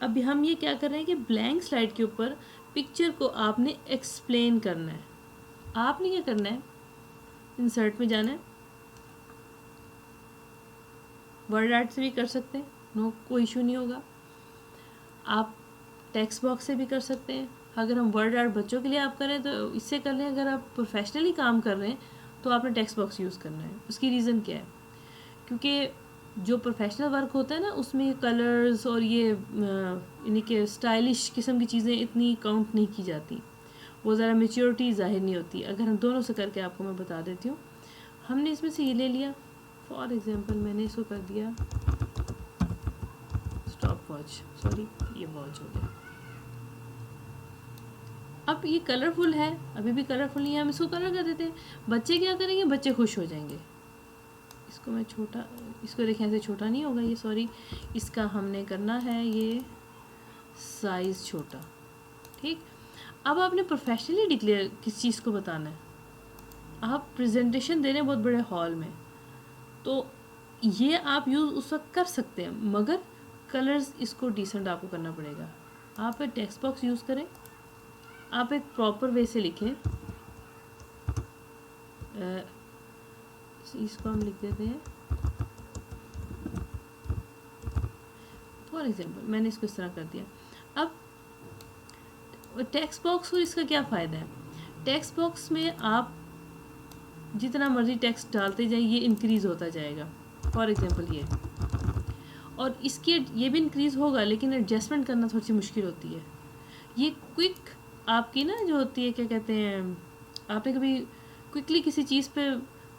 अब हम ये क्या कर रहे हैं कि ब्लैंक स्लाइड के ऊपर पिक्चर को आपने एक्सप्लेन करना है। आपने क्या करना है, इंसर्ट में जाना है, वर्ड आर्ट से भी कर सकते हैं, नो कोई इशू नहीं होगा। आप टेक्स्ट बॉक्स से भी कर सकते हैं, अगर हम वर्ड आर्ट बच्चों के लिए आप करें तो इससे कर लें, अगर आप प्रोफेशनली काम कर रहे हैं तो आपने टेक्स्ट बॉक्स यूज़ करना है। उसकी रीज़न क्या है, क्योंकि जो प्रोफेशनल वर्क होता है ना उसमें कलर्स और ये यानी कि स्टाइलिश किस्म की चीज़ें इतनी काउंट नहीं की जाती, वो ज़रा मेच्योरिटी ज़ाहिर नहीं होती। अगर हम दोनों से करके आपको मैं बता देती हूँ, हमने इसमें से ये ले लिया, फॉर एग्जांपल मैंने इसको कर दिया स्टॉप वॉच, सॉरी ये वॉच हो गया। अब ये कलरफुल है, अभी भी कलरफुल नहीं है, हम इसको कलर कर देते हैं। बच्चे क्या करेंगे, बच्चे खुश हो जाएंगे। इसको मैं छोटा, इसको देखें ऐसे छोटा नहीं होगा ये, सॉरी, इसका हमने करना है ये साइज़ छोटा, ठीक। अब आपने प्रोफेशनली डिक्लेयर किस चीज़ को बताना है, आप प्रेजेंटेशन दे रहे हैं बहुत बड़े हॉल में, तो ये आप यूज़ उस वक्त कर सकते हैं, मगर कलर्स इसको डिसेंट आपको करना पड़ेगा। आप एक टेक्स्ट बॉक्स यूज़ करें, आप एक प्रॉपर वे से लिखें। इसको हम लिख देते हैं, फॉर एग्जांपल मैंने इसको इस तरह कर दिया। अब टेक्स्ट बॉक्स और इसका क्या फ़ायदा है, टेक्स्ट बॉक्स में आप जितना मर्जी टेक्स्ट डालते जाए ये इंक्रीज़ होता जाएगा, फॉर एग्जांपल ये, और इसकी ये भी इंक्रीज़ होगा, लेकिन एडजस्टमेंट करना थोड़ी सी मुश्किल होती है। ये क्विक आपकी ना जो होती है, क्या कहते हैं, आपने कभी क्विकली किसी चीज़ पे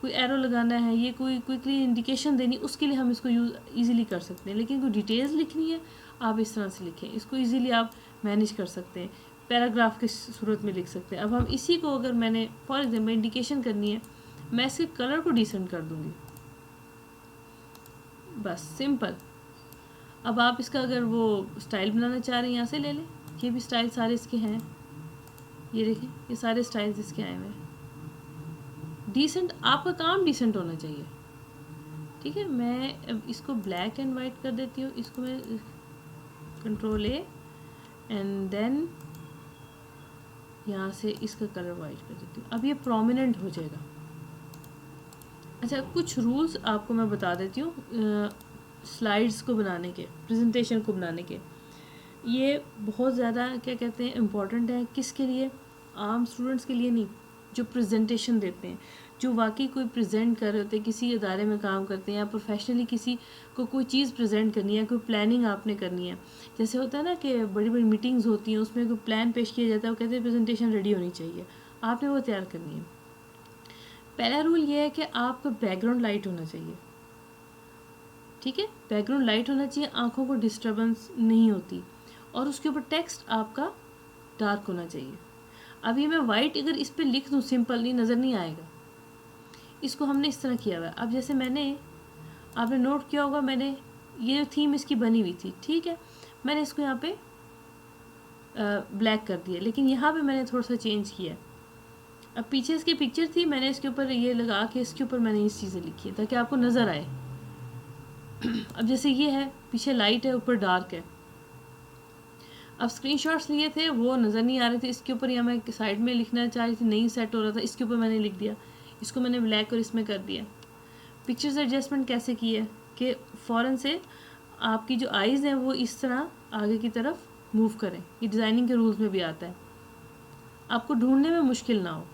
कोई एरो लगाना है, ये कोई क्विकली इंडिकेशन देनी, उसके लिए हम इसको यूज़ ईज़िली कर सकते हैं। लेकिन कोई डिटेल्स लिखनी है, आप इस तरह से लिखें, इसको ईज़िली आप मैनेज कर सकते हैं, पैराग्राफ की सूरत में लिख सकते हैं। अब हम इसी को, अगर मैंने फॉर एग्जाम्पल इंडिकेशन करनी है, मैं इसके कलर को डिसेंट कर दूँगी, बस सिंपल। अब आप इसका अगर वो स्टाइल बनाना चाह रहे हैं, यहाँ से ले लें, ये भी स्टाइल सारे इसके हैं, ये देखें ये सारे स्टाइल्स इसके आए हुए हैं। डिसेंट, आपका काम डिसेंट होना चाहिए, ठीक है। मैं अब इसको ब्लैक एंड वाइट कर देती हूँ, इसको मैं कंट्रोल ए एंड देन यहाँ से इसका कलर वाइट कर देती हूँ। अब ये प्रोमिनेंट हो जाएगा। अच्छा, कुछ रूल्स आपको मैं बता देती हूँ स्लाइड्स को बनाने के, प्रेजेंटेशन को बनाने के। ये बहुत ज़्यादा क्या कहते हैं इम्पॉर्टेंट है, किसके लिए, आम स्टूडेंट्स के लिए नहीं, जो प्रेजेंटेशन देते हैं, जो वाकई कोई प्रेजेंट कर रहे होते हैं, किसी इदारे में काम करते हैं या प्रोफेशनली किसी को कोई चीज़ प्रेजेंट करनी है, कोई प्लानिंग आपने करनी है। जैसे होता है ना कि बड़ी बड़ी मीटिंग्स होती हैं, उसमें कोई प्लान पेश किया जाता है, वो कहते हैं प्रेजेंटेशन रेडी होनी चाहिए, आपने वो तैयार करनी है। पहला रूल ये है कि आपका बैकग्राउंड लाइट होना चाहिए, ठीक है, बैकग्राउंड लाइट होना चाहिए, आँखों को डिस्टर्बेंस नहीं होती, और उसके ऊपर टेक्स्ट आपका डार्क होना चाहिए। अब ये मैं वाइट अगर इस पर लिख दूँ सिंपल, नहीं नज़र नहीं आएगा, इसको हमने इस तरह किया हुआ है। अब जैसे मैंने, आपने नोट किया होगा, मैंने ये थीम इसकी बनी हुई थी, ठीक है, मैंने इसको यहाँ पे ब्लैक कर दिया, लेकिन यहाँ पे मैंने थोड़ा सा चेंज किया। अब पीछे इसकी पिक्चर थी, मैंने इसके ऊपर ये लगा के इसके ऊपर मैंने इस चीज़ें लिखी है ताकि आपको नज़र आए। अब जैसे ये है, पीछे लाइट है, ऊपर डार्क है। अब स्क्रीनशॉट्स लिए थे, वो नज़र नहीं आ रहे थे, इसके ऊपर या मैं साइड में लिखना चाह रही थी, नहीं सेट हो रहा था, इसके ऊपर मैंने लिख दिया, इसको मैंने ब्लैक और इसमें कर दिया। पिक्चर्स एडजस्टमेंट कैसे की है कि फ़ौरन से आपकी जो आइज़ हैं वो इस तरह आगे की तरफ मूव करें, ये डिज़ाइनिंग के रूल्स में भी आता है, आपको ढूंढने में मुश्किल ना हो,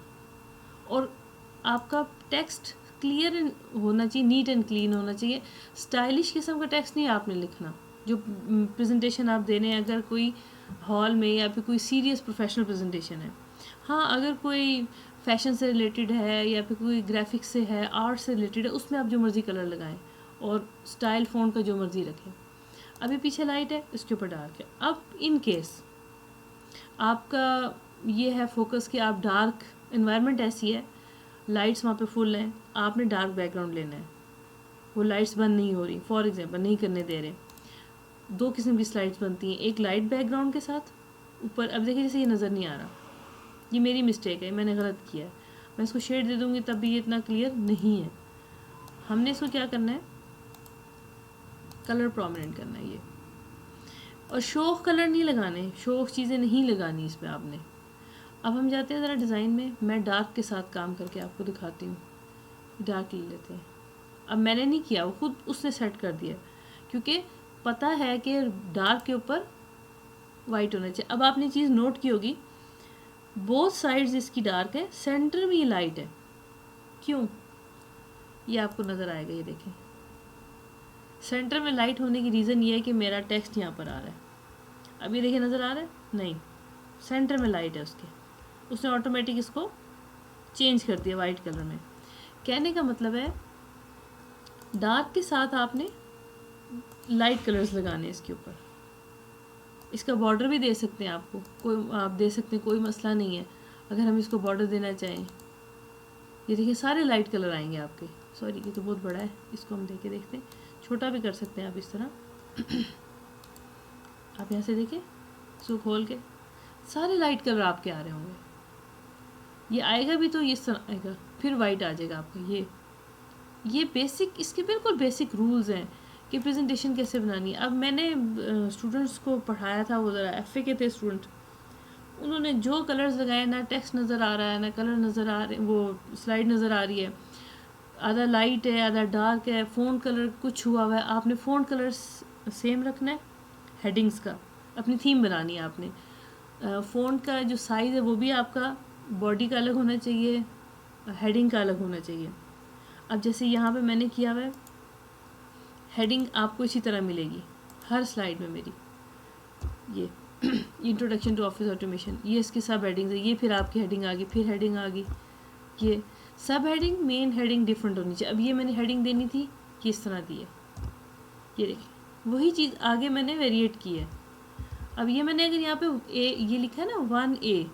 और आपका टेक्स्ट क्लियर होना चाहिए, नीट एंड क्लीन होना चाहिए। स्टाइलिश किस्म का टेक्स्ट नहीं आपने लिखना, जो प्रेजेंटेशन आप दे रहे हैं, अगर कोई हॉल में या फिर कोई सीरियस प्रोफेशनल प्रेजेंटेशन है। हाँ, अगर कोई फैशन से रिलेटेड है या फिर कोई ग्राफिक्स से है, आर्ट से रिलेटेड है, उसमें आप जो मर्ज़ी कलर लगाएं और स्टाइल फ़ॉन्ट का जो मर्ज़ी रखें। अभी पीछे लाइट है, इसके ऊपर डार्क है। अब इन केस आपका ये है फोकस कि आप डार्क, इन्वायरमेंट ऐसी है, लाइट्स वहाँ पे फुल हैं, आपने डार्क बैकग्राउंड लेना है, वो लाइट्स बंद नहीं हो रही, फॉर एग्जांपल नहीं करने दे रहे। दो किस्म की स्लाइड्स बनती हैं, एक लाइट बैकग्राउंड के साथ ऊपर। अब देखिए जैसे ये नज़र नहीं आ रहा, ये मेरी मिस्टेक है, मैंने गलत किया है, मैं इसको शेड दे दूँगी तब भी ये इतना क्लियर नहीं है। हमने इसको क्या करना है, कलर प्रोमिनेंट करना है ये, और शौक कलर नहीं लगाने, शौक चीज़ें नहीं लगानी इसमें आपने। अब हम जाते हैं ज़रा डिज़ाइन में, मैं डार्क के साथ काम करके आपको दिखाती हूँ। डार्क ले लेते हैं। अब मैंने नहीं किया, वो खुद उसने सेट कर दिया, क्योंकि पता है कि डार्क के ऊपर वाइट होना चाहिए। अब आपने चीज़ नोट की होगी बोथ साइड्स इसकी डार्क है, सेंटर में ये लाइट है। क्यों? ये आपको नज़र आएगा, ये देखें सेंटर में लाइट होने की रीज़न ये है कि मेरा टेक्स्ट यहाँ पर आ रहा है। अब ये देखिए नज़र आ रहा है? नहीं, सेंटर में लाइट है उसने ऑटोमेटिक इसको चेंज कर दिया वाइट कलर में। कहने का मतलब है डार्क के साथ आपने लाइट कलर्स लगाने हैं इसके ऊपर। इसका बॉर्डर भी दे सकते हैं आपको, आप दे सकते हैं, कोई मसला नहीं है अगर हम इसको बॉर्डर देना चाहें। ये देखिए सारे लाइट कलर आएंगे आपके। सॉरी ये तो बहुत बड़ा है, इसको हम देखे देखते हैं, छोटा भी कर सकते हैं आप इस तरह। आप यहाँ से देखें, इसको खोल के सारे लाइट कलर आपके आ रहे होंगे। ये आएगा भी तो ये इस तरह आएगा, फिर वाइट आ जाएगा आपका। ये बेसिक, इसके बिल्कुल बेसिक रूल्स हैं कि प्रेजेंटेशन कैसे बनानी है। अब मैंने स्टूडेंट्स को पढ़ाया था, वो ज़रा एफ के थे स्टूडेंट, उन्होंने जो कलर्स लगाए, ना टेक्स्ट नज़र आ रहा है ना कलर नज़र आ रहे, वो स्लाइड नज़र आ रही है, आधा लाइट है आधा डार्क है, फ़ॉन्ट कलर कुछ हुआ हुआ है। आपने फ़ॉन्ट कलर सेम रखना है, हेडिंग्स का अपनी थीम बनानी है आपने। फ़ॉन्ट का जो साइज़ है वो भी आपका बॉडी का अलग होना चाहिए, हेडिंग का अलग होना चाहिए। अब जैसे यहाँ पे मैंने किया हुआ है, हेडिंग आपको इसी तरह मिलेगी हर स्लाइड में मेरी। ये इंट्रोडक्शन टू ऑफिस ऑटोमेशन, ये इसकी सब हेडिंग्स है। ये फिर आपकी हेडिंग आ गई, फिर हेडिंग आ गई, ये सब हेडिंग मेन हेडिंग डिफरेंट होनी चाहिए। अब ये मैंने हेडिंग देनी थी कि इस तरह दी है, ये देखिए वही चीज़ आगे मैंने वेरिएट की है। अब ये मैंने अगर यहाँ पे ये लिखा है ना 1A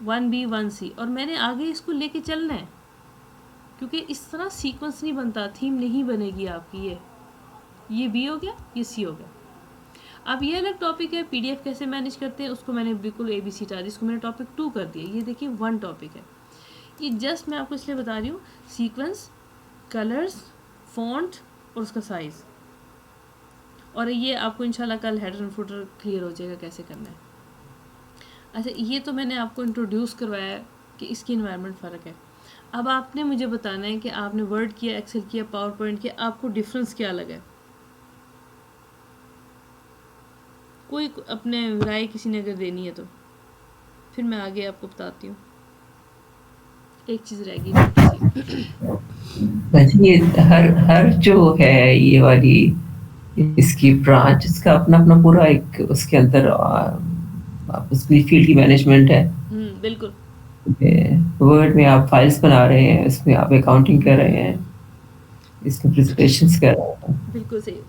1B 1C, और मैंने आगे इसको लेके चलना है, क्योंकि इस तरह सीक्वेंस नहीं बनता, थीम नहीं बनेगी आपकी। ये B हो गया, ये C हो गया। अब ये अलग टॉपिक है, PDF कैसे मैनेज करते हैं उसको मैंने बिल्कुल ABC हटा दी, इसको मैंने टॉपिक 2 कर दिया। ये देखिए 1 टॉपिक है। ये जस्ट मैं आपको इसलिए बता रही हूँ, सीक्वेंस, कलर्स, फॉन्ट और उसका साइज़। और ये आपको इंशाल्लाह कल हेडर एंड फुटर क्लियर हो जाएगा कैसे करना है। अच्छा, ये तो मैंने आपको इंट्रोड्यूस करवाया है कि इसकी इन्वायरमेंट फ़र्क है। अब आपने मुझे बताना है कि आपने वर्ड किया, एक्सेल किया, पावर पॉइंट किया, आपको डिफरेंस क्या लगा है। कोई अपने राय किसी ने अगर देनी है तो फिर मैं आगे आपको बताती हूँ। एक चीज़ रहेगी ये हर जो है ये वाली इसकी ब्रांच, इसका अपना अपना पूरा एक उसके अंदर उसकी फील्ड की मैनेजमेंट है। बिल्कुल। वर्ड में आप फाइल्स बना रहे हैं, इसमें आप अकाउंटिंग कर रहे हैं, इसमें प्रेजेंटेशंस कर रहे हैं। बिल्कुल सही।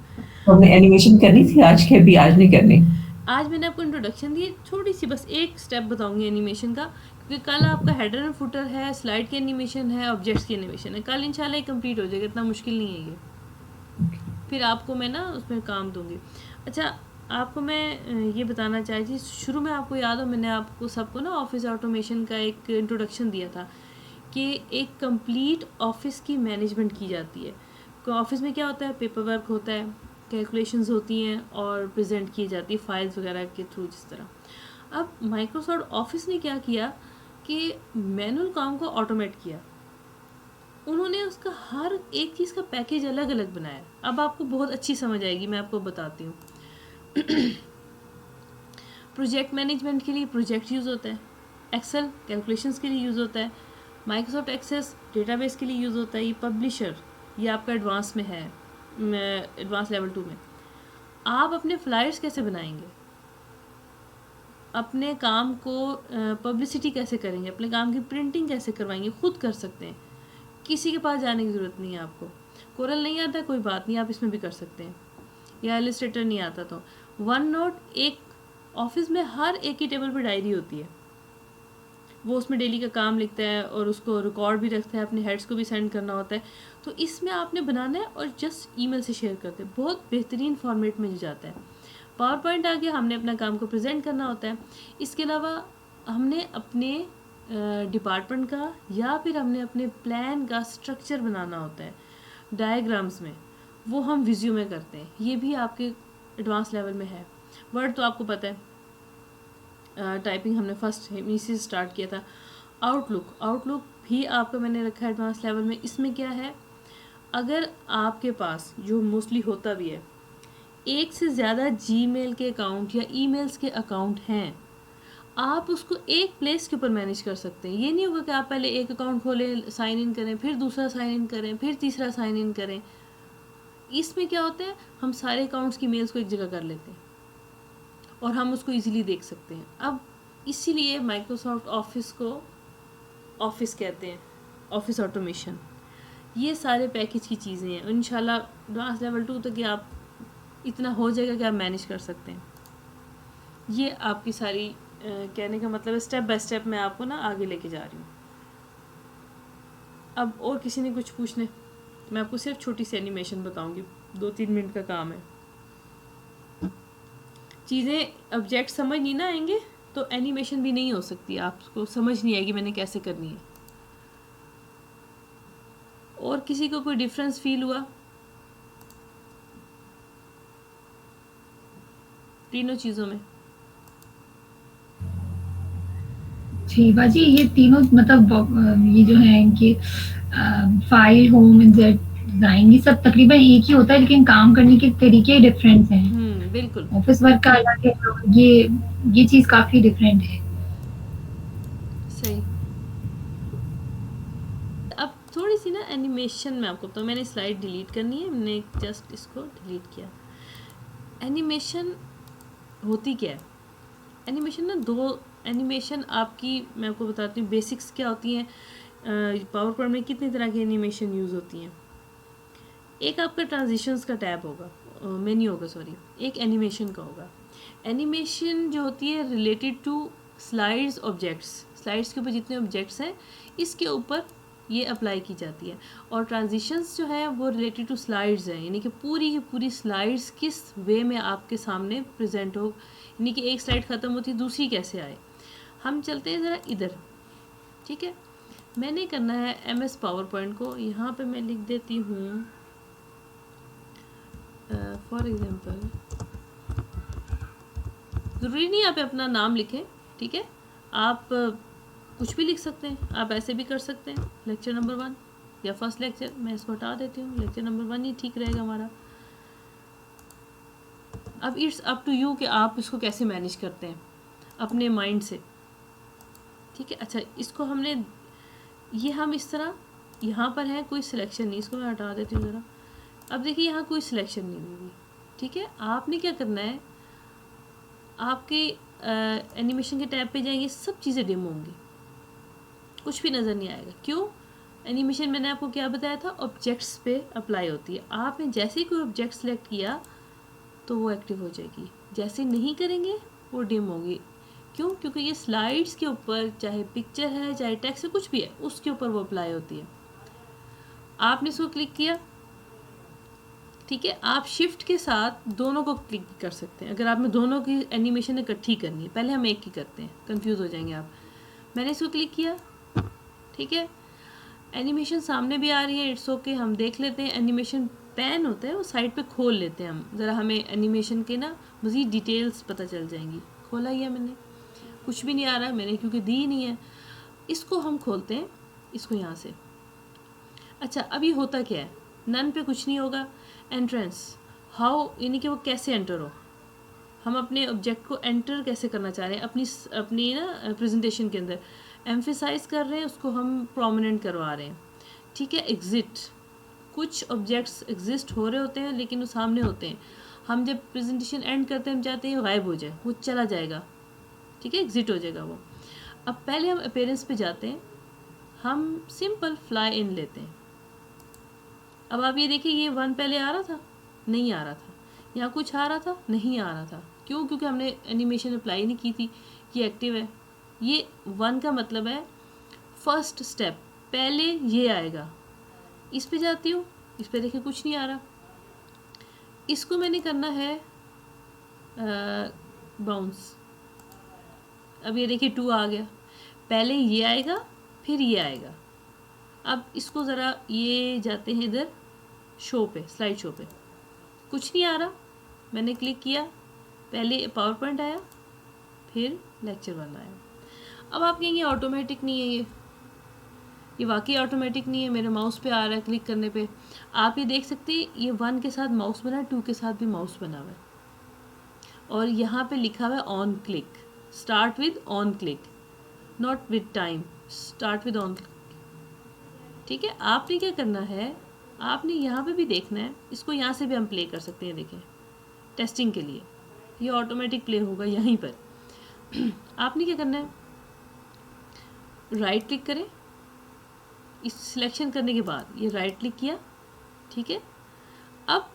हमने एनिमेशन करनी थी आज के, भी आज नहीं करनी। आज मैंने आपको इंट्रोडक्शन दी, छोटी सी बस एक स्टेप बताऊंगी एनिमेशन का, क्योंकि कल आपका हेडर एंड फुटर है, स्लाइड की एनिमेशन है, ऑब्जेक्ट्स की एनिमेशन है। कल इंशाल्लाह ये कंप्लीट हो जाएगा, इतना मुश्किल नहीं है ये। फिर आपको मैं ना उसमें काम दूंगी। अच्छा, आपको मैं ये बताना चाही थी, शुरू में आपको याद हो मैंने आपको सबको ना ऑफिस ऑटोमेशन का एक इंट्रोडक्शन दिया था कि एक कंप्लीट ऑफिस की मैनेजमेंट की जाती है। ऑफिस में क्या होता है, पेपर वर्क होता है, कैलकुलेशंस होती हैं और प्रेजेंट की जाती है फाइल्स वगैरह के थ्रू जिस तरह। अब माइक्रोसॉफ्ट ऑफिस ने क्या किया कि मैनुअल काम को ऑटोमेट किया। उन्होंने उसका हर एक चीज़ का पैकेज अलग अलग बनाया। अब आपको बहुत अच्छी समझ आएगी, मैं आपको बताती हूँ। प्रोजेक्ट मैनेजमेंट के लिए प्रोजेक्ट यूज़ होता है, एक्सेल कैलकुलेशंस के लिए यूज़ होता है, माइक्रोसॉफ्ट एक्सेस डेटाबेस के लिए यूज़ होता है। ये पब्लिशर, ये आपका एडवांस में है, एडवांस लेवल 2 में। आप अपने फ्लायर्स कैसे बनाएंगे, अपने काम को पब्लिसिटी कैसे करेंगे, अपने काम की प्रिंटिंग कैसे करवाएंगे, खुद कर सकते हैं, किसी के पास जाने की ज़रूरत नहीं है आपको। कोरल नहीं आता कोई बात नहीं, आप इसमें भी कर सकते हैं, या इलस्ट्रेटर नहीं आता तो वन नोट। एक ऑफिस में हर एक ही टेबल पर डायरी होती है, वो उसमें डेली का काम लिखता है और उसको रिकॉर्ड भी रखता है, अपने हेड्स को भी सेंड करना होता है। तो इसमें आपने बनाना है और जस्ट ईमेल से शेयर करते हैं, बहुत बेहतरीन फॉर्मेट में जाता है। पावर पॉइंट आ गया, हमने अपना काम को प्रेजेंट करना होता है। इसके अलावा हमने अपने डिपार्टमेंट का या फिर हमने अपने प्लान का स्ट्रक्चर बनाना होता है डायग्राम्स में, वो हम विज़्यू में करते हैं। ये भी आपके एडवांस लेवल में है। वर्ड तो आपको पता है, टाइपिंग हमने फर्स्ट इसी से स्टार्ट किया था। आउटलुक भी आपका मैंने रखा है एडवांस लेवल में। इसमें क्या है, अगर आपके पास, जो मोस्टली होता भी है, एक से ज़्यादा जीमेल के अकाउंट या ईमेल्स के अकाउंट हैं, आप उसको एक प्लेस के ऊपर मैनेज कर सकते हैं। ये नहीं होगा कि आप पहले एक अकाउंट खोलें, साइन इन करें, फिर दूसरा साइन इन करें, फिर तीसरा साइन इन करें। इसमें क्या होता है, हम सारे अकाउंट्स की मेल्स को एक जगह कर लेते हैं और हम उसको इजीली देख सकते हैं। अब इसीलिए माइक्रोसॉफ्ट ऑफिस को ऑफिस कहते हैं, ऑफिस ऑटोमेशन। ये सारे पैकेज की चीज़ें हैं। इंशाल्लाह एडवांस लेवल 2 तक ये आप इतना हो जाएगा कि आप मैनेज कर सकते हैं। ये आपकी सारी कहने का मतलब है स्टेप बाय स्टेप मैं आपको ना आगे लेके जा रही हूँ। अब और किसी ने कुछ पूछने, मैं आपको सिर्फ छोटी सी एनिमेशन बताऊंगी, 2-3 मिनट का काम है। चीज़ें ऑब्जेक्ट समझ नहीं ना आएंगे तो एनिमेशन भी नहीं हो सकती, आपको समझ नहीं आएगी मैंने कैसे करनी है। और किसी को कोई डिफरेंस फील हुआ तीनों चीज़ों में? जी बाजी, ये तीनों मतलब ये जो है इनके फाइल, होम, इंसर्ट, डिजाइन, ये सब तकरीबन एक ही होता है, लेकिन काम करने के तरीके डिफरेंट हैं। बिल्कुल ऑफिस वर्क का अलग है, तो ये चीज काफी डिफरेंट है। सही। अब थोड़ी सी ना एनिमेशन में आपको तो मैंने स्लाइड डिलीट करनी है, मैंने जस्ट इसको डिलीट किया। एनिमेशन होती क्या है? एनिमेशन ना दो एनिमेशन आपकी मैं आपको बताती हूँ बेसिक्स क्या होती हैं। पावर पॉइंट में कितनी तरह की एनिमेशन यूज़ होती हैं। एक आपका ट्रांजिशंस का टैब होगा, मेन्यू होगा सॉरी, एक एनिमेशन का होगा। एनिमेशन जो होती है related to slides objects, slides के ऊपर जितने ऑब्जेक्ट्स हैं इसके ऊपर ये अप्लाई की जाती है। और ट्रांजिशंस जो है वो रिलेटेड टू स्लाइड्स हैं, यानी कि पूरी की पूरी स्लाइड्स किस वे में आपके सामने प्रेजेंट हो, यानी कि एक स्लाइड ख़त्म होती है दूसरी कैसे आए। हम चलते हैं ज़रा इधर, ठीक है। मैंने करना है MS पावर पॉइंट को, यहाँ पे मैं लिख देती हूँ फॉर एग्जांपल, ज़रूरी नहीं आप अपना नाम लिखें, ठीक है, आप कुछ भी लिख सकते हैं, आप ऐसे भी कर सकते हैं। लेक्चर नंबर 1 या फर्स्ट लेक्चर, मैं इसको हटा देती हूँ, लेक्चर नंबर 1 ही ठीक रहेगा हमारा। अब इट्स अप टू यू कि आप इसको कैसे मैनेज करते हैं अपने माइंड से, ठीक है। अच्छा, इसको हमने ये हम इस तरह यहाँ पर है, कोई सिलेक्शन नहीं, इसको मैं हटा देती हूँ ज़रा। अब देखिए यहाँ कोई सिलेक्शन नहीं हुई, ठीक है। आपने क्या करना है, आपके एनिमेशन के टैब पे जाएंगे, सब चीज़ें डिम होंगी, कुछ भी नज़र नहीं आएगा। क्यों? एनिमेशन मैंने आपको क्या बताया था, ऑब्जेक्ट्स पे अप्लाई होती है। आपने जैसे ही कोई ऑब्जेक्ट सेलेक्ट किया तो वो एक्टिव हो जाएगी, जैसे नहीं करेंगे वो डिम होगी। क्यों? क्योंकि ये स्लाइड्स के ऊपर, चाहे पिक्चर है चाहे टेक्स्ट है कुछ भी है, उसके ऊपर वो अप्लाई होती है। आपने इसको क्लिक किया, ठीक है, आप शिफ्ट के साथ दोनों को क्लिक कर सकते हैं। अगर आप में दोनों की एनिमेशन इकट्ठी करनी है, पहले हम एक की करते हैं, कंफ्यूज हो जाएंगे आप। मैंने इसको क्लिक किया, ठीक है, एनिमेशन सामने भी आ रही है, इट्स ओके। हम देख लेते हैं, एनिमेशन पैन होता है वो साइड पे खोल लेते हैं हम, ज़रा हमें एनिमेशन के ना मज़ीद डिटेल्स पता चल जाएंगी। खोला ही है मैंने, कुछ भी नहीं आ रहा मैंने क्योंकि दी नहीं है। इसको हम खोलते हैं, इसको यहाँ से। अच्छा, अब ये होता क्या है, नन पे कुछ नहीं होगा। एंट्रेंस, हाउ, यानी कि वो कैसे एंटर हो, हम अपने ऑब्जेक्ट को एंटर कैसे करना चाह रहे हैं अपनी ना प्रेजेंटेशन के अंदर, एम्फेसाइज कर रहे हैं उसको, हम प्रोमिनेंट करवा रहे हैं, ठीक है। एग्जिट, कुछ ऑब्जेक्ट्स एग्जिस्ट हो रहे होते हैं लेकिन वो सामने होते हैं, हम जब प्रेजेंटेशन एंड करते हैं हम चाहते हैं गायब हो जाए, वो चला जाएगा, ठीक है, एग्जिट हो जाएगा वो। अब पहले हम अपीयरेंस पे जाते हैं, हम सिंपल फ्लाई इन लेते हैं। अब आप ये देखिए, ये 1 पहले आ रहा था, नहीं आ रहा था, यहाँ कुछ आ रहा था, नहीं आ रहा था। क्यों? क्योंकि हमने एनिमेशन अप्लाई नहीं की थी, ये एक्टिव है। ये 1 का मतलब है फर्स्ट स्टेप, पहले ये आएगा। इस पे जाती हूँ, इस पे देखिए कुछ नहीं आ रहा, इसको मैंने करना है बाउंस। अब ये देखिए 2 आ गया, पहले ये आएगा फिर ये आएगा। अब इसको ज़रा ये जाते हैं इधर शो पे, स्लाइड शो पे, कुछ नहीं आ रहा, मैंने क्लिक किया, पहले पावर पॉइंट आया फिर लेक्चर 1 आया। अब आप कहेंगे ऑटोमेटिक नहीं है, ये वाकई ऑटोमेटिक नहीं है, मेरे माउस पे आ रहा है क्लिक करने पे। आप ये देख सकते हैं, ये 1 के साथ माउस बना है, 2 के साथ भी माउस बना हुआ है, और यहाँ पे लिखा हुआ है on click. Start with on click, not with time, start with on click. ठीक है, आपने क्या करना है, आपने यहाँ पे भी देखना है, इसको यहाँ से भी हम प्ले कर सकते हैं, देखें टेस्टिंग के लिए ये ऑटोमेटिक प्ले होगा यहीं पर। आपने क्या करना है, राइट क्लिक करें, इस सिलेक्शन करने के बाद ये राइट क्लिक किया, ठीक है। अब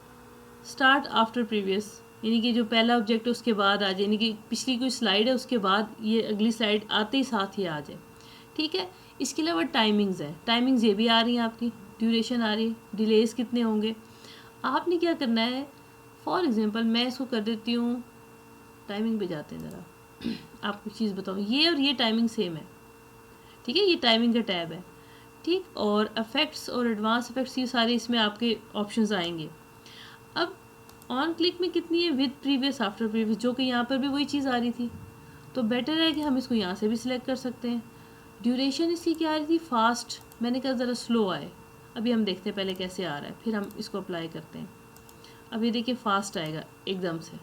स्टार्ट आफ्टर प्रीवियस, यानी कि जो पहला ऑब्जेक्ट है उसके बाद आ जाए, यानी कि पिछली कोई स्लाइड है उसके बाद ये अगली स्लाइड आते ही साथ ही आ जाए, ठीक है। इसके अलावा टाइमिंग्स है, टाइमिंग्स ये भी आ रही हैं आपकी, ड्यूरेशन आ रही है, डिलेज कितने होंगे। आपने क्या करना है, फॉर एग्जांपल मैं इसको कर देती हूँ, टाइमिंग पे जाते हैं ज़रा, आपको चीज़ बताऊँ, ये और ये टाइमिंग सेम है, ठीक है, ये टाइमिंग का टैब है, ठीक। और इफेक्ट्स और एडवांस इफेक्ट्स ये सारे इसमें आपके ऑप्शंस आएंगे। अब ऑन क्लिक में कितनी है, विद प्रीवियस आफ्टर प्रीवियस, जो कि यहाँ पर भी वही चीज़ आ रही थी, तो बेटर है कि हम इसको यहाँ से भी सिलेक्ट कर सकते हैं। ड्यूरेशन इसकी क्या आ रही थी, फास्ट, मैंने कहा ज़रा स्लो आए, अभी हम देखते हैं पहले कैसे आ रहा है, फिर हम इसको अप्लाई करते हैं। अब ये देखिए फास्ट आएगा एकदम से,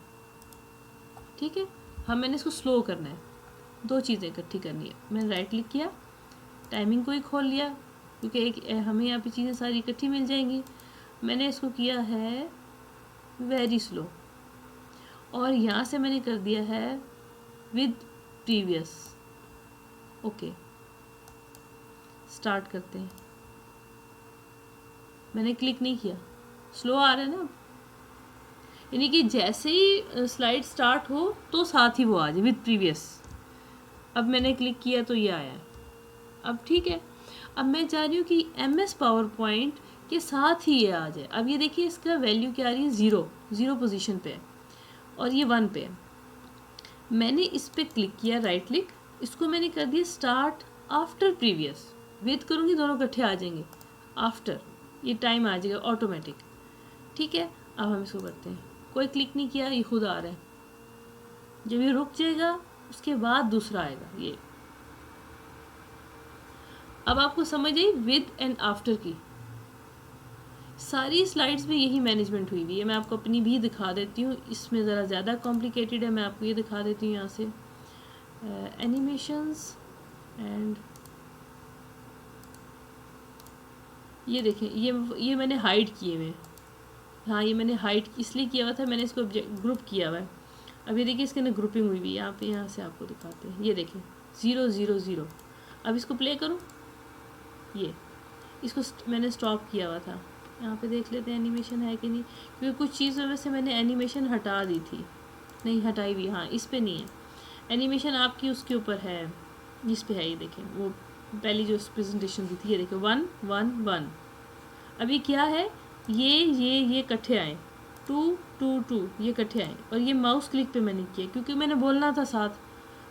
ठीक है। मैंने इसको स्लो करना है, दो चीज़ें इकट्ठी करनी है। मैंने राइट क्लिक किया, टाइमिंग को ही खोल लिया, क्योंकि एक हमें यहाँ पे चीज़ें सारी इकट्ठी मिल जाएंगी। मैंने इसको किया है वेरी स्लो, और यहाँ से मैंने कर दिया है विद प्रीवियस। ओके, स्टार्ट करते हैं। मैंने क्लिक नहीं किया, स्लो आ रहा है ना, यानी कि जैसे ही स्लाइड स्टार्ट हो तो साथ ही वो आ जाए विद प्रीवियस। अब मैंने क्लिक किया तो ये आया, अब ठीक है। अब मैं चाह रही हूँ कि MS पावर पॉइंट के साथ ही ये आ जाए। अब ये देखिए इसका वैल्यू क्या आ रही है, ज़ीरो पोजीशन पे है और ये 1 पे है। मैंने इस पर क्लिक किया, राइट क्लिक, इसको मैंने कर दिया स्टार्ट आफ्टर प्रीवियस, विद करूँगी दोनों इकट्ठे आ जाएंगे, आफ्टर ये टाइम आ जाएगा ऑटोमेटिक, ठीक है। अब हम इसको करते हैं, कोई क्लिक नहीं किया, ये खुद आ रहा है। जब ये रुक जाएगा उसके बाद दूसरा आएगा ये। अब आपको समझ आई विद एंड आफ्टर की, सारी स्लाइड्स में यही मैनेजमेंट हुई हुई है। मैं आपको अपनी भी दिखा देती हूँ, इसमें ज़रा ज़्यादा कॉम्प्लिकेटेड है, मैं आपको ये दिखा देती हूँ यहाँ से एनिमेशंस एंड ये देखें, ये मैंने हाइड किए हुए, हाँ ये मैंने हाइड इसलिए किया हुआ था, मैंने इसको ग्रुप किया हुआ है। अब ये देखिए इसके अंदर ग्रुपिंग हुई हुई है, यहाँ से आपको दिखाते हैं, ये देखें 0 0 0। अब इसको प्ले करूँ, ये इसको मैंने स्टॉप किया हुआ था। यहाँ पे देख लेते हैं एनिमेशन है कि नहीं, क्योंकि कुछ चीज़ वजह से मैंने एनिमेशन हटा दी थी, नहीं हटाई हुई, हाँ इस पे नहीं है एनिमेशन, आपकी उसके ऊपर है, जिस पे है, ये देखें वो पहली जो प्रेजेंटेशन दी थी, ये देखें 1 1 1। अभी क्या है, ये इकट्ठे आए, 2 2 2 ये इकट्ठे आए, और ये माउस क्लिक पे मैंने किया क्योंकि मैंने बोलना था साथ,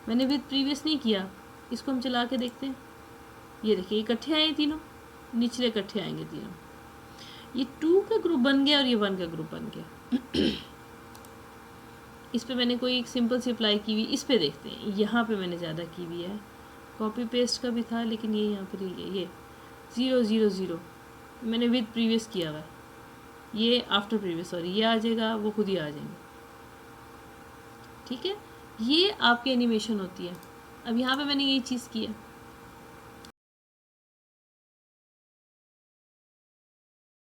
मैंने विद प्रीवियस नहीं किया। इसको हम चला के देखते हैं, ये देखिए इकट्ठे आए तीनों, निचले इकट्ठे आएंगे तीनों, ये 2 का ग्रुप बन गया और ये 1 का ग्रुप बन गया। इस पे मैंने कोई एक सिंपल सी अप्लाई की हुई, इस पे देखते हैं, यहाँ पे मैंने ज़्यादा की हुई है, कॉपी पेस्ट का भी था लेकिन ये यहाँ पर ही है, ये 0 0 0 मैंने विद प्रीवियस किया हुआ है, ये आफ्टर प्रीवियस, सॉरी ये आ जाएगा, वो खुद ही आ जाएंगे, ठीक है। ये आपकी एनिमेशन होती है। अब यहाँ पे मैंने ये चीज़ की है,